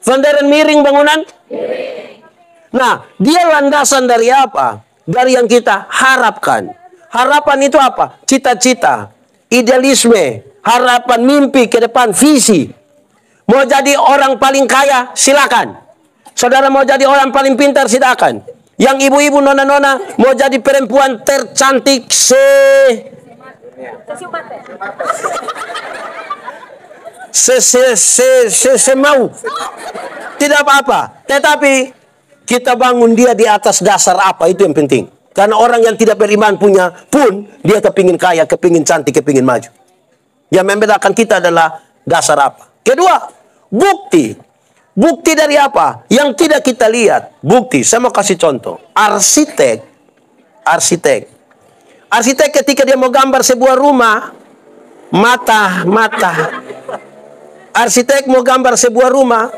Vanderen miring, bangunan? Nah, dia landasan dari apa? Dari yang kita harapkan. Harapan itu apa? Cita-cita, idealisme, harapan, mimpi ke depan, visi. Mau jadi orang paling kaya, silakan. Saudara mau jadi orang paling pintar, silakan. Yang ibu-ibu, nona-nona, mau jadi perempuan tercantik mau. Tidak apa-apa. Tetapi kita bangun dia di atas dasar apa, itu yang penting. Karena orang yang tidak beriman punya pun, dia kepingin kaya, kepingin cantik, kepingin maju. Yang membedakan kita adalah dasar apa. Kedua, bukti. Bukti dari apa? Yang tidak kita lihat. Bukti. Saya mau kasih contoh. Arsitek ketika dia mau gambar sebuah rumah, mata. Arsitek mau gambar sebuah rumah,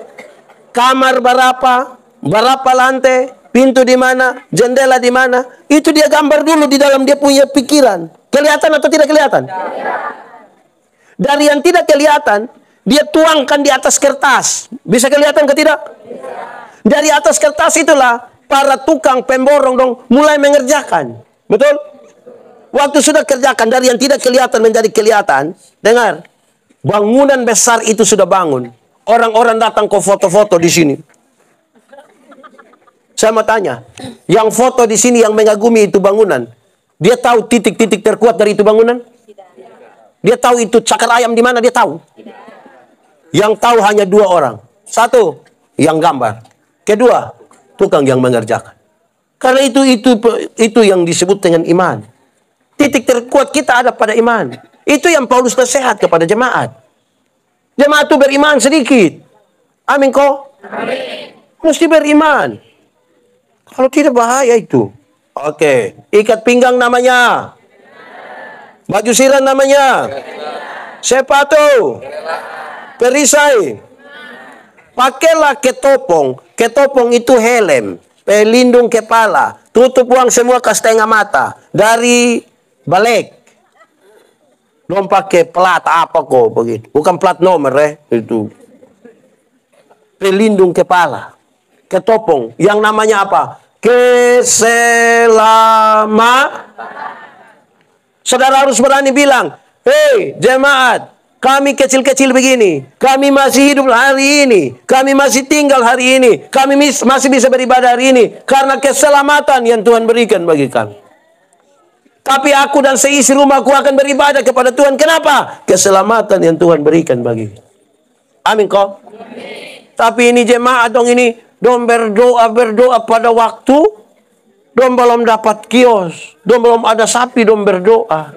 kamar berapa lantai, pintu di mana, jendela di mana, itu dia gambar dulu di dalam dia punya pikiran. Kelihatan atau tidak kelihatan? Dari yang tidak kelihatan, dia tuangkan di atas kertas. Bisa kelihatan atau tidak? Dari atas kertas itulah para tukang pemborong dong mulai mengerjakan. Betul? Waktu sudah kerjakan dari yang tidak kelihatan menjadi kelihatan. Dengar. Bangunan besar itu sudah bangun. Orang-orang datang ke foto-foto di sini. Saya mau tanya, yang foto di sini yang mengagumi itu bangunan, dia tahu titik-titik terkuat dari itu bangunan? Dia tahu itu cakar ayam di mana? Dia tahu. Yang tahu hanya dua orang. Satu, yang gambar. Kedua, tukang yang mengerjakan. Karena itu yang disebut dengan iman. Titik terkuat kita ada pada iman. Itu yang Paulus nasihat kepada jemaat. Jemaat itu beriman sedikit. Amin kok? Amin. Mesti beriman. Kalau tidak bahaya itu. Oke. Ikat pinggang namanya. Baju sirah namanya. Sepatu. Perisai. Pakailah ketopong. Ketopong itu helm. Pelindung kepala. Tutup uang semua ke setengah mata. Dari balik. Belum pakai plat apa kok begitu. Bukan plat nomor itu. Pelindung kepala. Ketopong. Yang namanya apa? Saudara harus berani bilang, hei jemaat, kami kecil-kecil begini, kami masih hidup hari ini, kami masih tinggal hari ini, kami masih bisa beribadah hari ini, karena keselamatan yang Tuhan berikan bagi kami. Tapi aku dan seisi rumahku akan beribadah kepada Tuhan. Kenapa? Keselamatan yang Tuhan berikan bagi. Amin kok. Tapi ini jemaat dong ini, dong berdoa pada waktu, dong belum dapat kios, dong belum ada sapi, dong berdoa.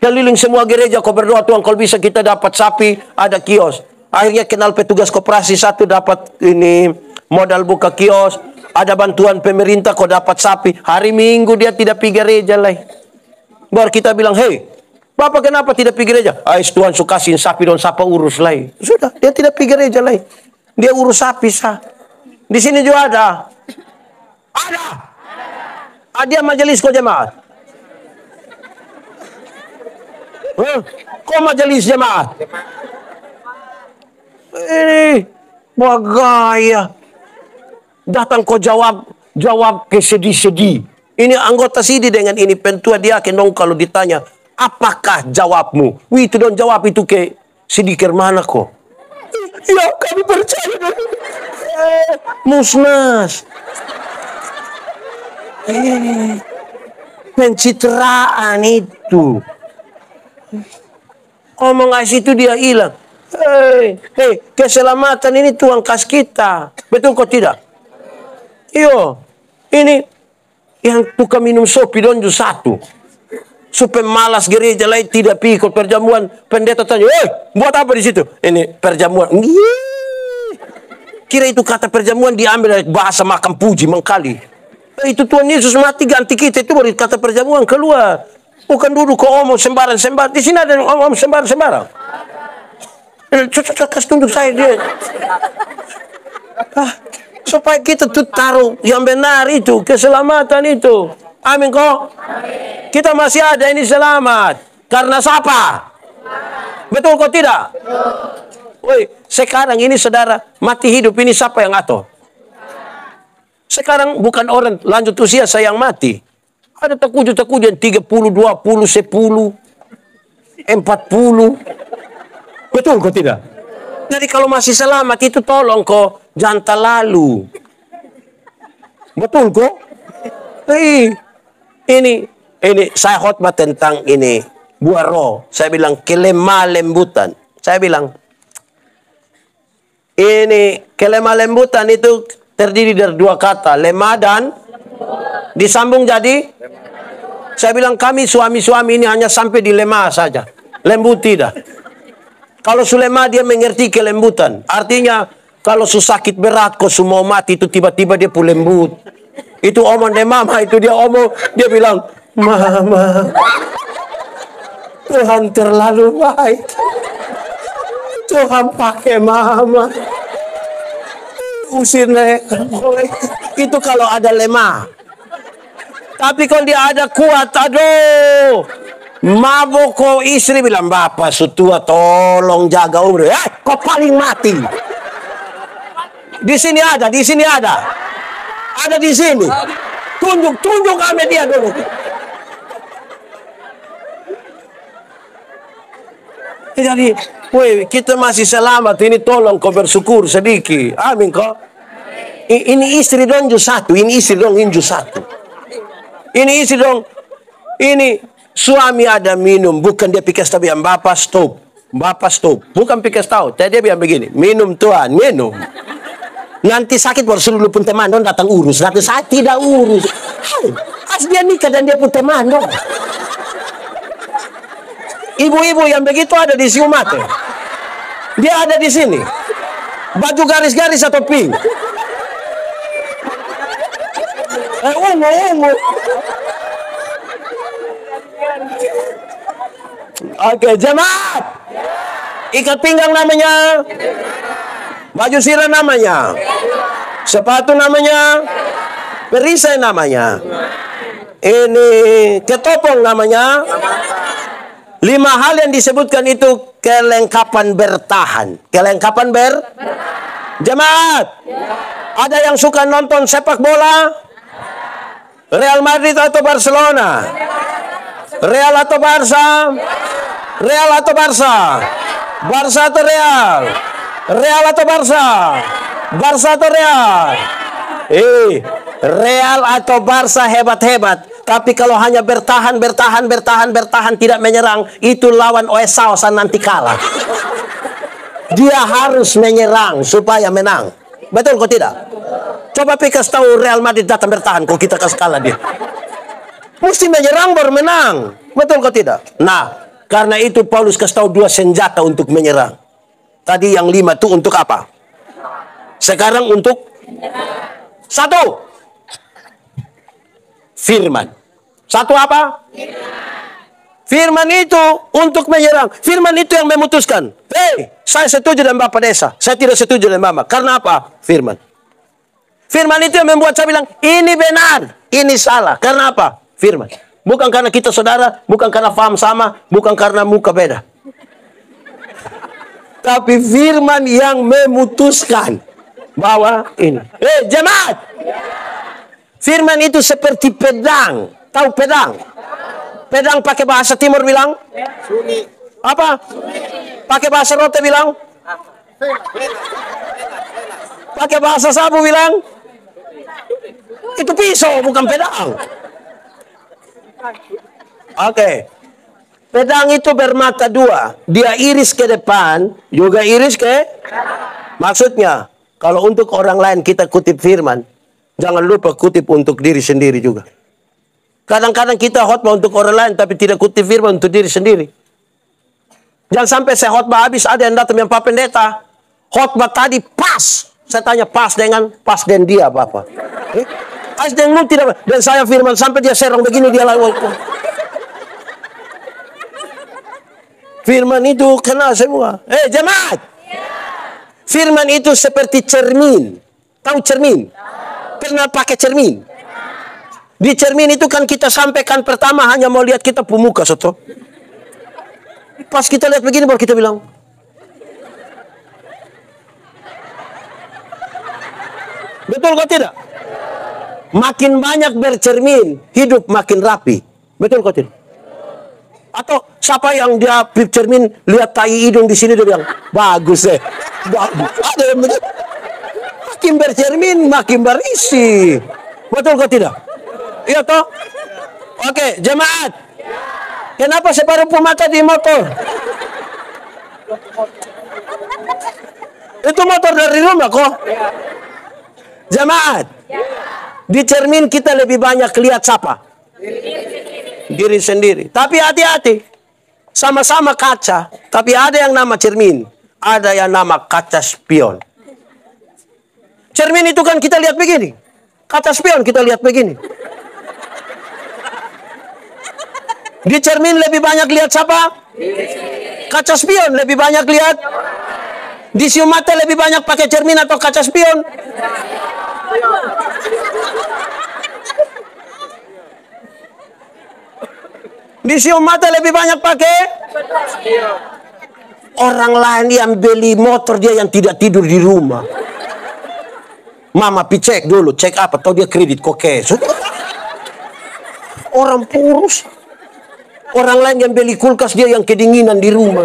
Keliling semua gereja kau berdoa, Tuhan kalau bisa kita dapat sapi, ada kios. Akhirnya kenal petugas koperasi satu dapat ini modal buka kios. Ada bantuan pemerintah kau dapat sapi. Hari Minggu dia tidak pergi gereja lagi. Baru kita bilang, hei, Bapak kenapa tidak pergi gereja? Ais Tuhan sukasin sapi don sapa urus lagi. Sudah, dia tidak pergi gereja lagi. Dia urus sapi sah. Di sini juga ada. Ada. Ada majelis kau jemaat. Kau majelis jemaat. Ini bagaya. Datang kau jawab ke sedih-sedih. Ini anggota sidi dengan ini pentua dia dong kalau ditanya, apakah jawabmu? Wih itu dong jawab itu ke sedikit mana kok? Ya kami percaya. Musnas. Pencitraan itu. Omong itu dia hilang. Hei, keselamatan ini Tuhan kasih kita. Betul kok tidak? Iyo, ini yang tukang minum sopi donju satu. Supaya malas gereja lain tidak pergi ikut perjamuan. Pendeta tanya, buat apa di situ? Ini perjamuan. Kira itu kata perjamuan diambil dari bahasa makan puji mengkali. Itu Tuhan Yesus mati ganti kita, itu baru kata perjamuan keluar. Bukan duduk kok omong sembarang-sembarang. Di sini ada yang omong sembarang-sembarang. Kasih tunduk saya dia. Supaya kita tuh taruh yang benar itu, keselamatan itu. Amin kok. Amin. Kita masih ada ini selamat. Karena siapa? Betul kok tidak? Woi, sekarang ini saudara, mati hidup ini siapa yang atur? Sekarang bukan orang lanjut usia saya yang mati. Ada takuju yang 30, 20, 10, 40. Betul kok tidak? Jadi kalau masih selamat itu tolong kok jangan terlalu. Betul kok? Ini saya khotbah tentang ini buah roh. Saya bilang kelemah lembutan. Saya bilang ini kelemah lembutan itu terdiri dari dua kata, lemah dan disambung jadi. Saya bilang kami suami-suami ini hanya sampai di lemah saja, lembut tidak. Kalau Sulema dia mengerti kelembutan. Artinya kalau sakit berat kok semua mati itu tiba-tiba dia pun lembut. Itu omong deh mama itu dia omong. Dia bilang, mama Tuhan terlalu baik. Tuhan pakai mama. Usir itu kalau ada lemah. Tapi kalau dia ada kuat, aduh. Mabok kok istri bilang, bapak sutua tolong jaga umur. Kok paling mati. Di sini ada, di sini ada. Ada di sini. Tunjuk sama dia dulu. Jadi, woi, kita masih selamat. Ini tolong kau bersyukur sedikit. Amin kok. Ini istri dong satu. Ini istri dong satu. Ini istri dong. Ini suami ada minum, bukan dia pikir tahu yang bapak stop, bukan pikir tahu. Dia bilang begini, minum Tuhan, minum. Nanti sakit baru seluruh pun teman dong datang urus. Nanti saya tidak urus. As dia nikah dan dia pun teman dong. Ibu-ibu yang begitu ada di Siumate. Dia ada di sini. Baju garis-garis atau pink. Ungu. Oke, jemaat. Ikat pinggang namanya. Baju sirah namanya. Sepatu namanya. Perisai namanya. Ini ketopong namanya. 5 hal yang disebutkan itu kelengkapan bertahan. Kelengkapan jemaat. Ada yang suka nonton sepak bola? Real Madrid atau Barcelona? Real atau Barca? Real atau Barca? Barca atau Real? Real atau Barca? Barca atau Real? Real atau Barca hebat-hebat. Tapi kalau hanya bertahan tidak menyerang, itu lawan Oesaosan nanti kalah. Dia harus menyerang supaya menang. Betul kok tidak? Coba pikas tahu Real Madrid datang bertahan, kok kita kasih kalah dia. Mesti menyerang baru menang. Betul kok tidak? Nah, karena itu Paulus kasih tahu 2 senjata untuk menyerang. Tadi yang 5 itu untuk apa? Sekarang untuk 1. Firman. 1 apa? Firman itu untuk menyerang. Firman itu yang memutuskan. Saya setuju dengan Bapak Desa. Saya tidak setuju dengan Mama. Karena apa? Firman. Firman itu yang membuat saya bilang, ini benar, ini salah. Karena apa? Firman. Bukan karena kita saudara, bukan karena paham sama, bukan karena muka beda. Tapi firman yang memutuskan bahwa ini. Jemaat! Firman itu seperti pedang. Tahu pedang? Pedang pakai bahasa timur bilang? Apa? Pakai bahasa rote bilang? Pakai bahasa sabu bilang? Itu pisau, bukan pedang. Oke. Pedang itu bermata 2. Dia iris ke depan, juga iris ke... Maksudnya, kalau untuk orang lain kita kutip firman, jangan lupa kutip untuk diri sendiri juga. Kadang-kadang kita khotbah untuk orang lain, tapi tidak kutip firman untuk diri sendiri. Jangan sampai saya khotbah habis, ada yang datang yang Pak Pendeta. Khotbah tadi pas. Saya tanya pas dengan dia, Bapak. Pas dengan lu tidak. Dan saya firman sampai dia serong begini, dia lalu. Firman itu kena semua. Jemaat. Firman itu seperti cermin. Tahu cermin? Pernah pakai cermin? Di cermin itu kan kita sampaikan pertama hanya mau lihat kita pemuka, soto. Pas kita lihat begini baru kita bilang. Betul kok tidak? Makin banyak bercermin, hidup makin rapi. Betul kok tidak? Atau siapa yang dia cermin lihat tai hidung di sini dia bilang bagus bagus. Ada yang begitu. Makin bercermin makin berisi. Betul kok tidak? Iya toh? Oke, jemaat. Kenapa separuh mata di motor? Itu motor dari rumah kok. Jemaat. Di cermin kita lebih banyak lihat siapa? Diri sendiri. Tapi hati-hati. Sama-sama kaca. Tapi ada yang nama cermin. Ada yang nama kaca spion. Cermin itu kan kita lihat begini. Kaca spion kita lihat begini. Di cermin lebih banyak lihat siapa? Kaca spion lebih banyak lihat. Di siu mata lebih banyak pakai cermin atau kaca spion? Di siu mata lebih banyak pakai orang lain yang beli motor, dia yang tidak tidur di rumah. Mama cek dulu, cek apa? Tahu dia kredit kok cash. Orang kurus. Orang lain yang beli kulkas, dia yang kedinginan di rumah.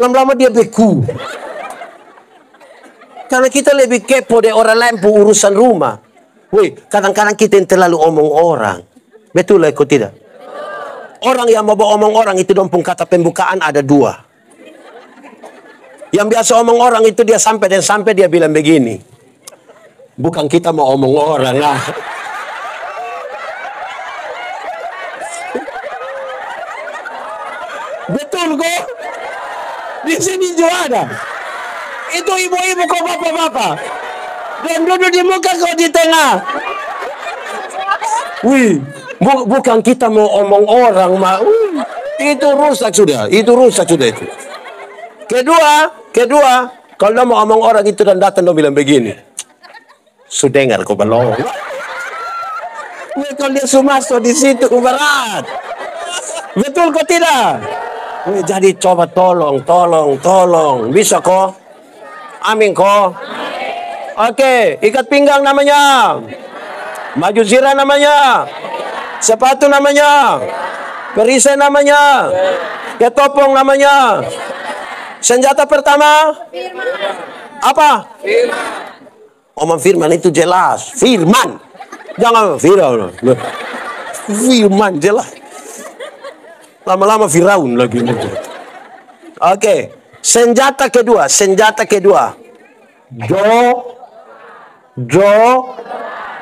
Lama-lama dia beku. Karena kita lebih kepo dari orang lain pun urusan rumah. Wih, kadang-kadang kita yang terlalu omong orang. Betul lah, kok tidak? Orang yang mau omong orang itu dompung kata pembukaan ada 2. Yang biasa omong orang itu dia sampai dia bilang begini. Bukan kita mau omong orang lah. Betul kok? Di sini juga ada. Itu ibu-ibu kok bapak-bapak. Dan duduk di muka kok di tengah. Wih, bukan kita mau omong orang, itu rusak sudah. Itu rusak sudah itu. Kedua, kalau dia mau omong orang itu dan datang dia bilang begini. Sudah dengar kok belum? Kalau dia sumasuk di situ berat. Betul kok tidak? Jadi coba tolong. Bisa kok? Amin kok? Oke, ikat pinggang namanya. Baju zirah namanya. Sepatu namanya. Perisai namanya. Ketopong namanya. Senjata pertama apa? Firman. Firman itu jelas. Firman. Jangan viral. Firman jelas. Lama-lama Firaun lagi. Oke. Senjata kedua.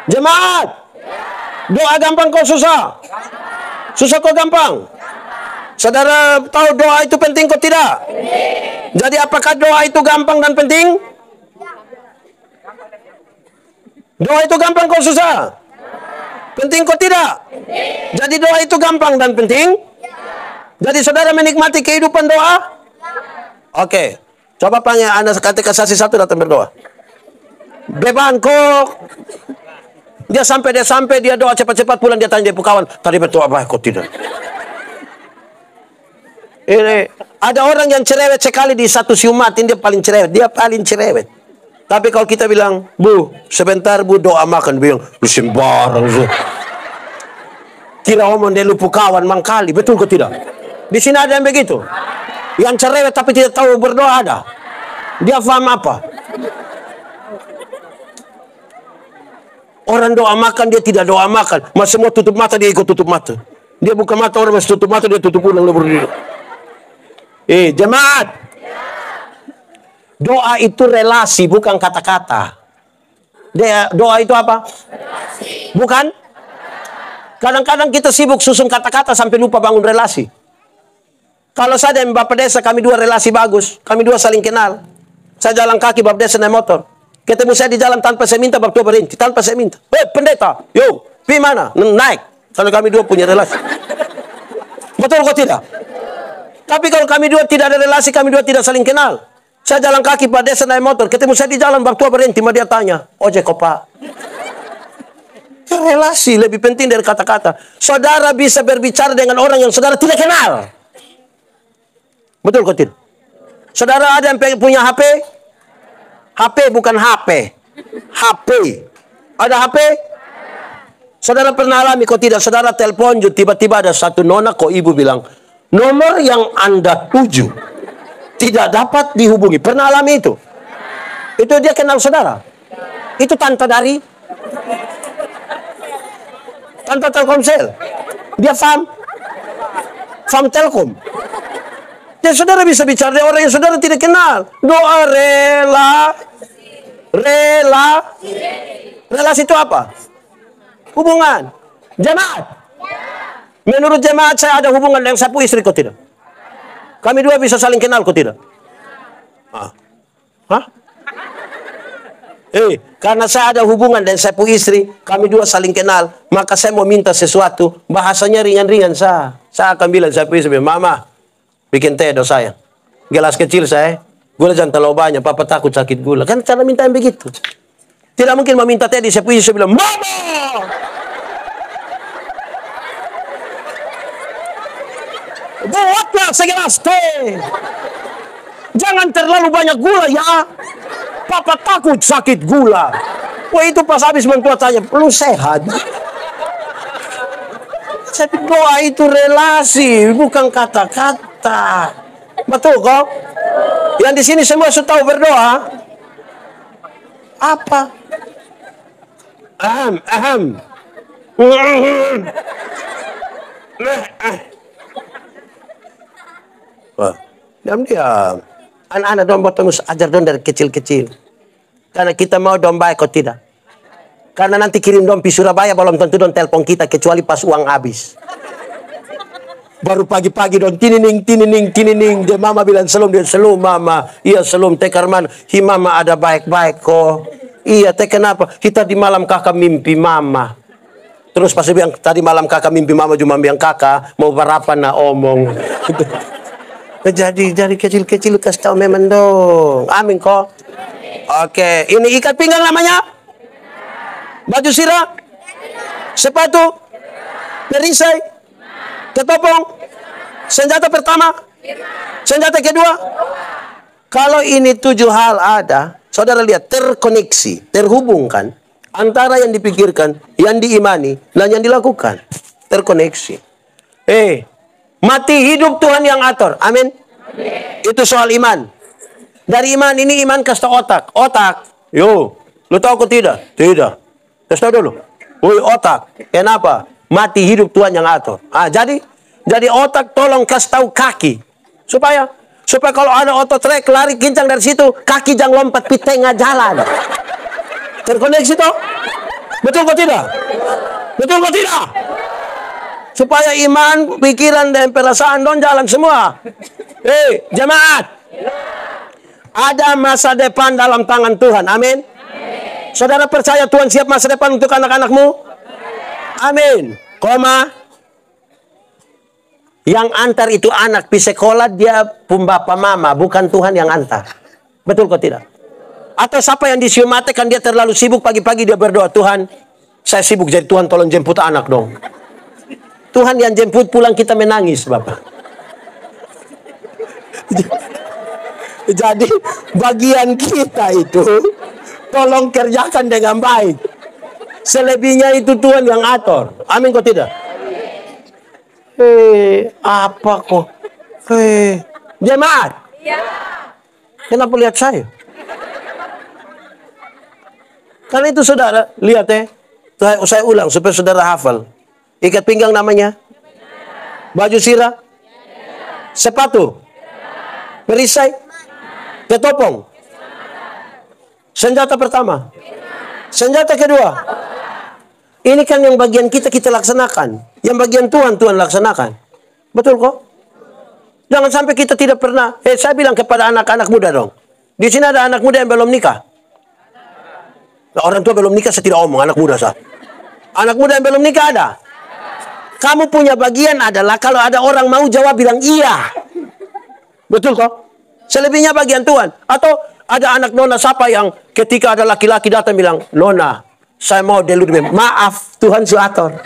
Jemaat. Doa gampang kok susah? Susah kok gampang? Saudara tahu doa itu penting kok tidak? Jadi apakah doa itu gampang dan penting? Doa itu gampang kok susah? Penting kok tidak? Jadi doa itu gampang dan penting? Jadi saudara menikmati kehidupan doa? Oke. Coba tanya Anda ketika saksi satu datang berdoa. Beban kok. Dia sampai dia doa cepat-cepat pulang, dia tanya dia kawan, tadi berdoa apa kok tidak? Ini ada orang yang cerewet sekali di satu siumat, ini dia paling cerewet. Tapi kalau kita bilang, Bu, sebentar Bu doa makan, bilang, lu sembarang. Kira omong dia lupa kawan mangkali, betul kok tidak? Di sini ada yang begitu. Yang cerewet tapi tidak tahu berdoa ada. Dia paham apa? Orang doa makan, dia tidak doa makan. Mas semua tutup mata, dia ikut tutup mata. Dia buka mata, orang masih tutup mata, dia tutup ulang. Jemaat. Doa itu relasi, bukan kata-kata. Doa itu apa? Relasi. Bukan? Kadang-kadang kita sibuk susun kata-kata sampai lupa bangun relasi. Kalau saya dan Bapak Desa, kami dua relasi bagus. Kami dua saling kenal. Saya jalan kaki, Bapak Desa naik motor. Ketemu saya di jalan tanpa saya minta, Bapak Tua berhenti. Tanpa saya minta. Pendeta, yo, pergi mana? Naik. Kalau kami dua punya relasi. Betul kok tidak? Tapi kalau kami dua tidak ada relasi, kami dua tidak saling kenal. Saya jalan kaki, Pak Desa naik motor. Ketemu saya di jalan, Bapak Tua berhenti. Dia tanya, ojek kok Pak? Relasi lebih penting dari kata-kata. Saudara bisa berbicara dengan orang yang saudara tidak kenal. Betul kok tidak? Saudara ada yang punya HP? HP bukan HP. HP. Ada HP? Saudara pernah alami kok tidak? Saudara telepon, tiba-tiba ada satu nona kok ibu bilang, nomor yang Anda tuju tidak dapat dihubungi. Pernah alami itu? Itu dia kenal saudara? Itu tante dari? Tante Telkomsel? Dia paham Telkom? Dan saudara bisa bicara dengan orang yang saudara tidak kenal. Doa relasi itu apa? Hubungan. Jemaat. Menurut jemaat saya ada hubungan dengan sapu istri kok tidak? Kami dua bisa saling kenal kok tidak? Karena saya ada hubungan dengan sapu istri, kami dua saling kenal, maka saya mau minta sesuatu, bahasanya ringan-ringan saya akan bilang sapu istri, Mama, bikin teh dong sayang. Gelas kecil saya, gula jangan terlalu banyak, Papa takut sakit gula. Kan cara minta yang begitu. Tidak mungkin meminta teh di sapu istri, saya bilang, Mama! Buatlah segelas teh. Jangan terlalu banyak gula ya. Papa takut sakit gula. Wah itu pas habis mentua tanya, lu sehat? Tapi doa itu relasi, bukan kata-kata. Betul kok? Yang di sini semua sudah tahu berdoa. Apa? Wah, diam-diam. Anak-anak dong potong ajar dong dari kecil-kecil. Karena kita mau dong baik kok tidak. Karena nanti kirim dong pi Surabaya belum tentu dong telepon kita kecuali pas uang habis. Baru pagi-pagi dong tinining. Dia mama bilang selum, dia selum mama. Iya selum teh Karman. Hi mama ada baik-baik kok. Iya teh kenapa? Kita di malam kakak mimpi mama. Terus pas dia bilang tadi malam kakak mimpi mama cuma bilang kakak mau barapan na omong. Jadi dari kecil-kecil kasih tahu memang dong. Amin kok. Oke, ini ikat pinggang namanya? Baju sirah? Sepatu? Perisai? Ketopong? Senjata pertama? Senjata kedua? Kalau ini 7 hal ada, saudara lihat terkoneksi, terhubung kan? Antara yang dipikirkan, yang diimani, dan yang dilakukan. Terkoneksi. Mati hidup Tuhan yang atur. Amin. Itu soal iman. Dari iman ini, iman kasih otak. Otak. Yo, lu tahu kok tidak? Tidak. Kasih tahu dulu. Woi otak. Kenapa? Mati hidup Tuhan yang atur. Jadi otak tolong kasih tahu kaki. Supaya kalau ada otot trek lari kincang dari situ, kaki jangan lompat di tengah jalan. Terkoneksi toh? Betul kok tidak? Betul kok tidak? Supaya iman, pikiran, dan perasaan don jalan semua. Jemaat. Ada masa depan dalam tangan Tuhan. Amin. Saudara percaya Tuhan siap masa depan untuk anak-anakmu? Amin. Yang antar itu anak pergi sekolah, dia pun bapak mama, bukan Tuhan yang antar. Betul kok tidak? Atau siapa yang disiumatikan dia terlalu sibuk, pagi-pagi dia berdoa, Tuhan, saya sibuk jadi Tuhan tolong jemput anak dong. Tuhan yang jemput pulang kita menangis, Bapak. Jadi bagian kita itu tolong kerjakan dengan baik. Selebihnya itu Tuhan yang atur. Amin kok tidak? Apa kok? Jemaat. Kenapa lihat saya? Karena itu saudara, lihat saya ulang supaya saudara hafal. Ikat pinggang namanya? Baju sirah? Sepatu? Perisai? Ketopong? Senjata pertama? Senjata kedua? Ini kan yang bagian kita laksanakan. Yang bagian Tuhan laksanakan. Betul kok? Jangan sampai kita tidak pernah. Saya bilang kepada anak-anak muda dong. Di sini ada anak muda yang belum nikah. Nah, orang tua belum nikah saya tidak omong, anak muda sah. Anak muda yang belum nikah ada. Kamu punya bagian adalah kalau ada orang mau jawab bilang iya. Betul kok? Selebihnya bagian Tuhan. Atau ada anak nona siapa yang ketika ada laki-laki datang bilang, Nona, saya mau deludem. Maaf, Tuhan suator.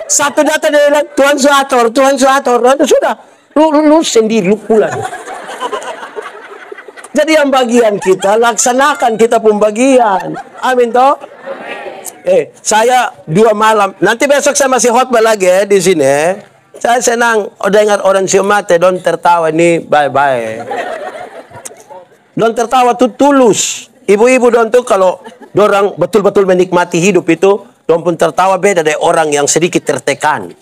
Satu datang dia bilang, Tuhan suator, Tuhan suator. Sudah, lu sendiri, lu pulang. Jadi yang bagian kita, laksanakan kita pun bagian. Amin toh? Saya 2 malam. Nanti besok saya masih khotbah lagi di sini. Saya senang dengar orang siomate, don tertawa ini, bye-bye. Don tertawa tuh tulus. Ibu-ibu don tuh kalau dorang betul-betul menikmati hidup itu, don pun tertawa beda dari orang yang sedikit tertekan.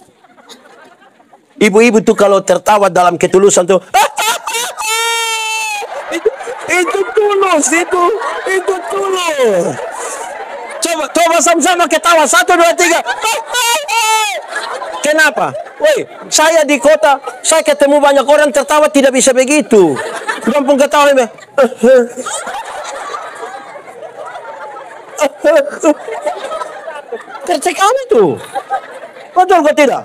Ibu-ibu tuh kalau tertawa dalam ketulusan tuh, itu tulus, itu tulus. Coba sama-sama ketawa. 1, 2, 3. Kenapa? Woi, saya di kota, saya ketemu banyak orang tertawa tidak bisa begitu. Gampang ketawa ini. Tercekan itu. Betul kok tidak?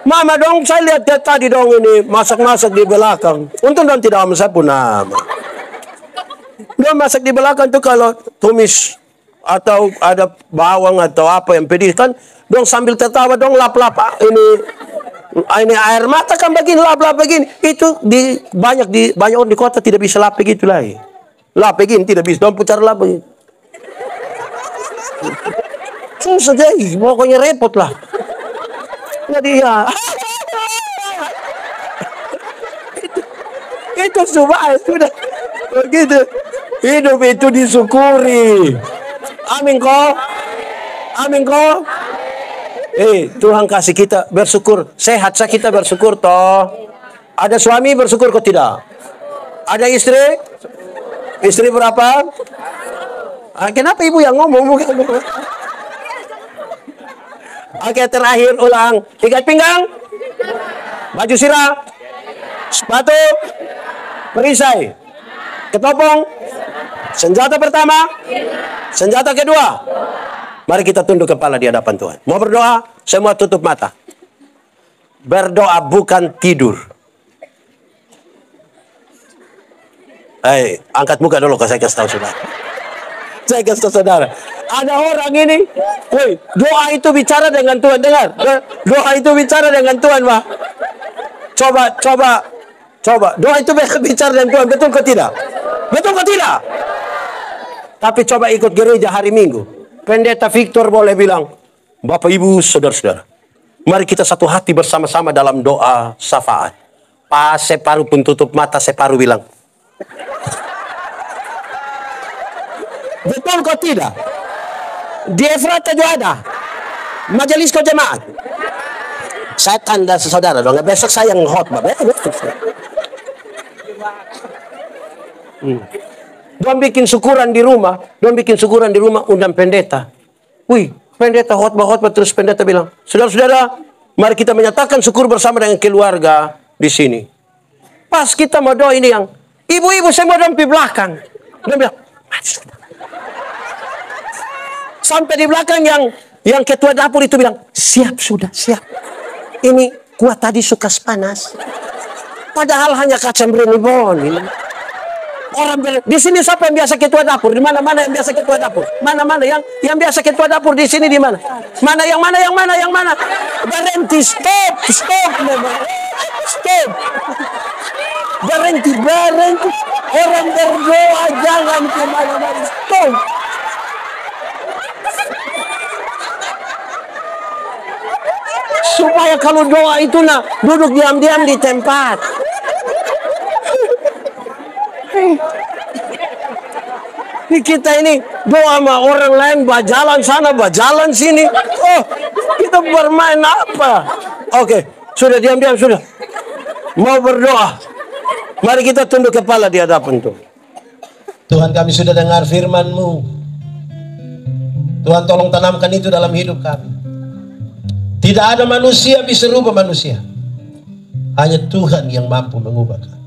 Mama dong, saya lihat dia tadi dong ini masak-masak di belakang. Untung dong tidak sama saya pun nama. Dia masak di belakang tuh kalau tumis atau ada bawang atau apa yang pedis kan, dong sambil tertawa dong lap-lap ini air mata kan begini lap-lap begini. Itu banyak orang di kota tidak bisa lap begitu lagi. Lap begini tidak bisa, dong putar lap begini. Susah deh, pokoknya repot lah. Jadi ya itu sudah begitu. Hidup itu disyukuri. Amin kok. Amin kok. Tuhan kasih kita bersyukur. Sehat saya kita bersyukur toh. Ada suami bersyukur kok tidak? Ada istri? Istri berapa? Kenapa ibu yang ngomong? Oke, terakhir ulang. Ikat pinggang. Baju sirah. Sepatu. Perisai. Ketopong. Senjata pertama. Senjata kedua. Mari kita tunduk kepala di hadapan Tuhan. Mau berdoa? Semua tutup mata. Berdoa bukan tidur. Angkat muka dulu kalau saya kasih tahu saudara. Saya kasih tahu saudara. Ada orang ini, doa itu bicara dengan Tuhan. Dengar, doa itu bicara dengan Tuhan, Pak. Coba. Doa itu bicara dengan Tuhan. Betul kok tidak? Betul kok tidak? Tapi coba ikut gereja hari Minggu. Pendeta Victor boleh bilang, Bapak Ibu Saudara-saudara, mari kita satu hati bersama-sama dalam doa syafaat. Pas separuh pun tutup mata, separuh bilang. Betul kok tidak? Di Efrata juga ada. Majelis kau jemaat. Saya tanda saudara dong. Besok saya yang khotbah. Don bikin syukuran di rumah. Undang pendeta. Wih, pendeta khotbah terus pendeta bilang, saudara-saudara, mari kita menyatakan syukur bersama dengan keluarga di sini. Pas kita mau doa ini yang ibu-ibu saya mau doa di belakang. Dia bilang, sampai di belakang yang ketua dapur itu bilang, siap sudah, siap. Ini kuat tadi suka panas. Padahal hanya kacang bon. Orang di sini siapa yang biasa ketua dapur? Di mana-mana yang biasa ketua dapur? Mana-mana yang biasa ketua dapur di sini di mana? Mana yang mana? Berhenti, stop. Berhenti. Orang berdoa jangan kemana-mana. Stop. Supaya kalau doa itu duduk diam-diam di tempat. Kita ini doa sama orang lain, berjalan sana, berjalan sini. Oh, kita bermain apa? Oke, sudah diam-diam sudah. Mau berdoa. Mari kita tunduk kepala di hadapan Tuhan. Tuhan, kami sudah dengar firman-Mu. Tuhan, tolong tanamkan itu dalam hidup kami. Tidak ada manusia bisa rubah manusia. Hanya Tuhan yang mampu mengubah kami.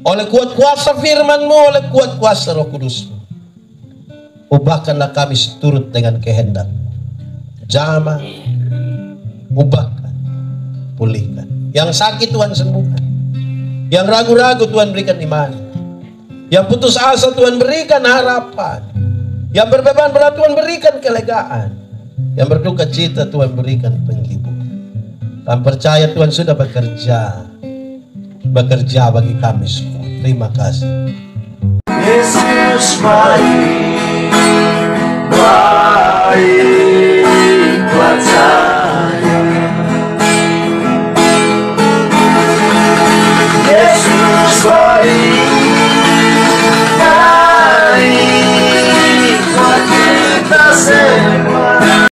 Oleh kuat kuasa firman-Mu, oleh kuat kuasa Roh Kudus-Mu, ubahkanlah kami seturut dengan kehendak. Jamah, ubahkan, pulihkan. Yang sakit Tuhan sembuhkan. Yang ragu-ragu Tuhan berikan iman. Yang putus asa Tuhan berikan harapan. Yang berbeban berat Tuhan berikan kelegaan. Yang berduka cita Tuhan berikan penghibur. Kami percaya Tuhan sudah bekerja bagi kami semua. Terima kasih. Yesus baik.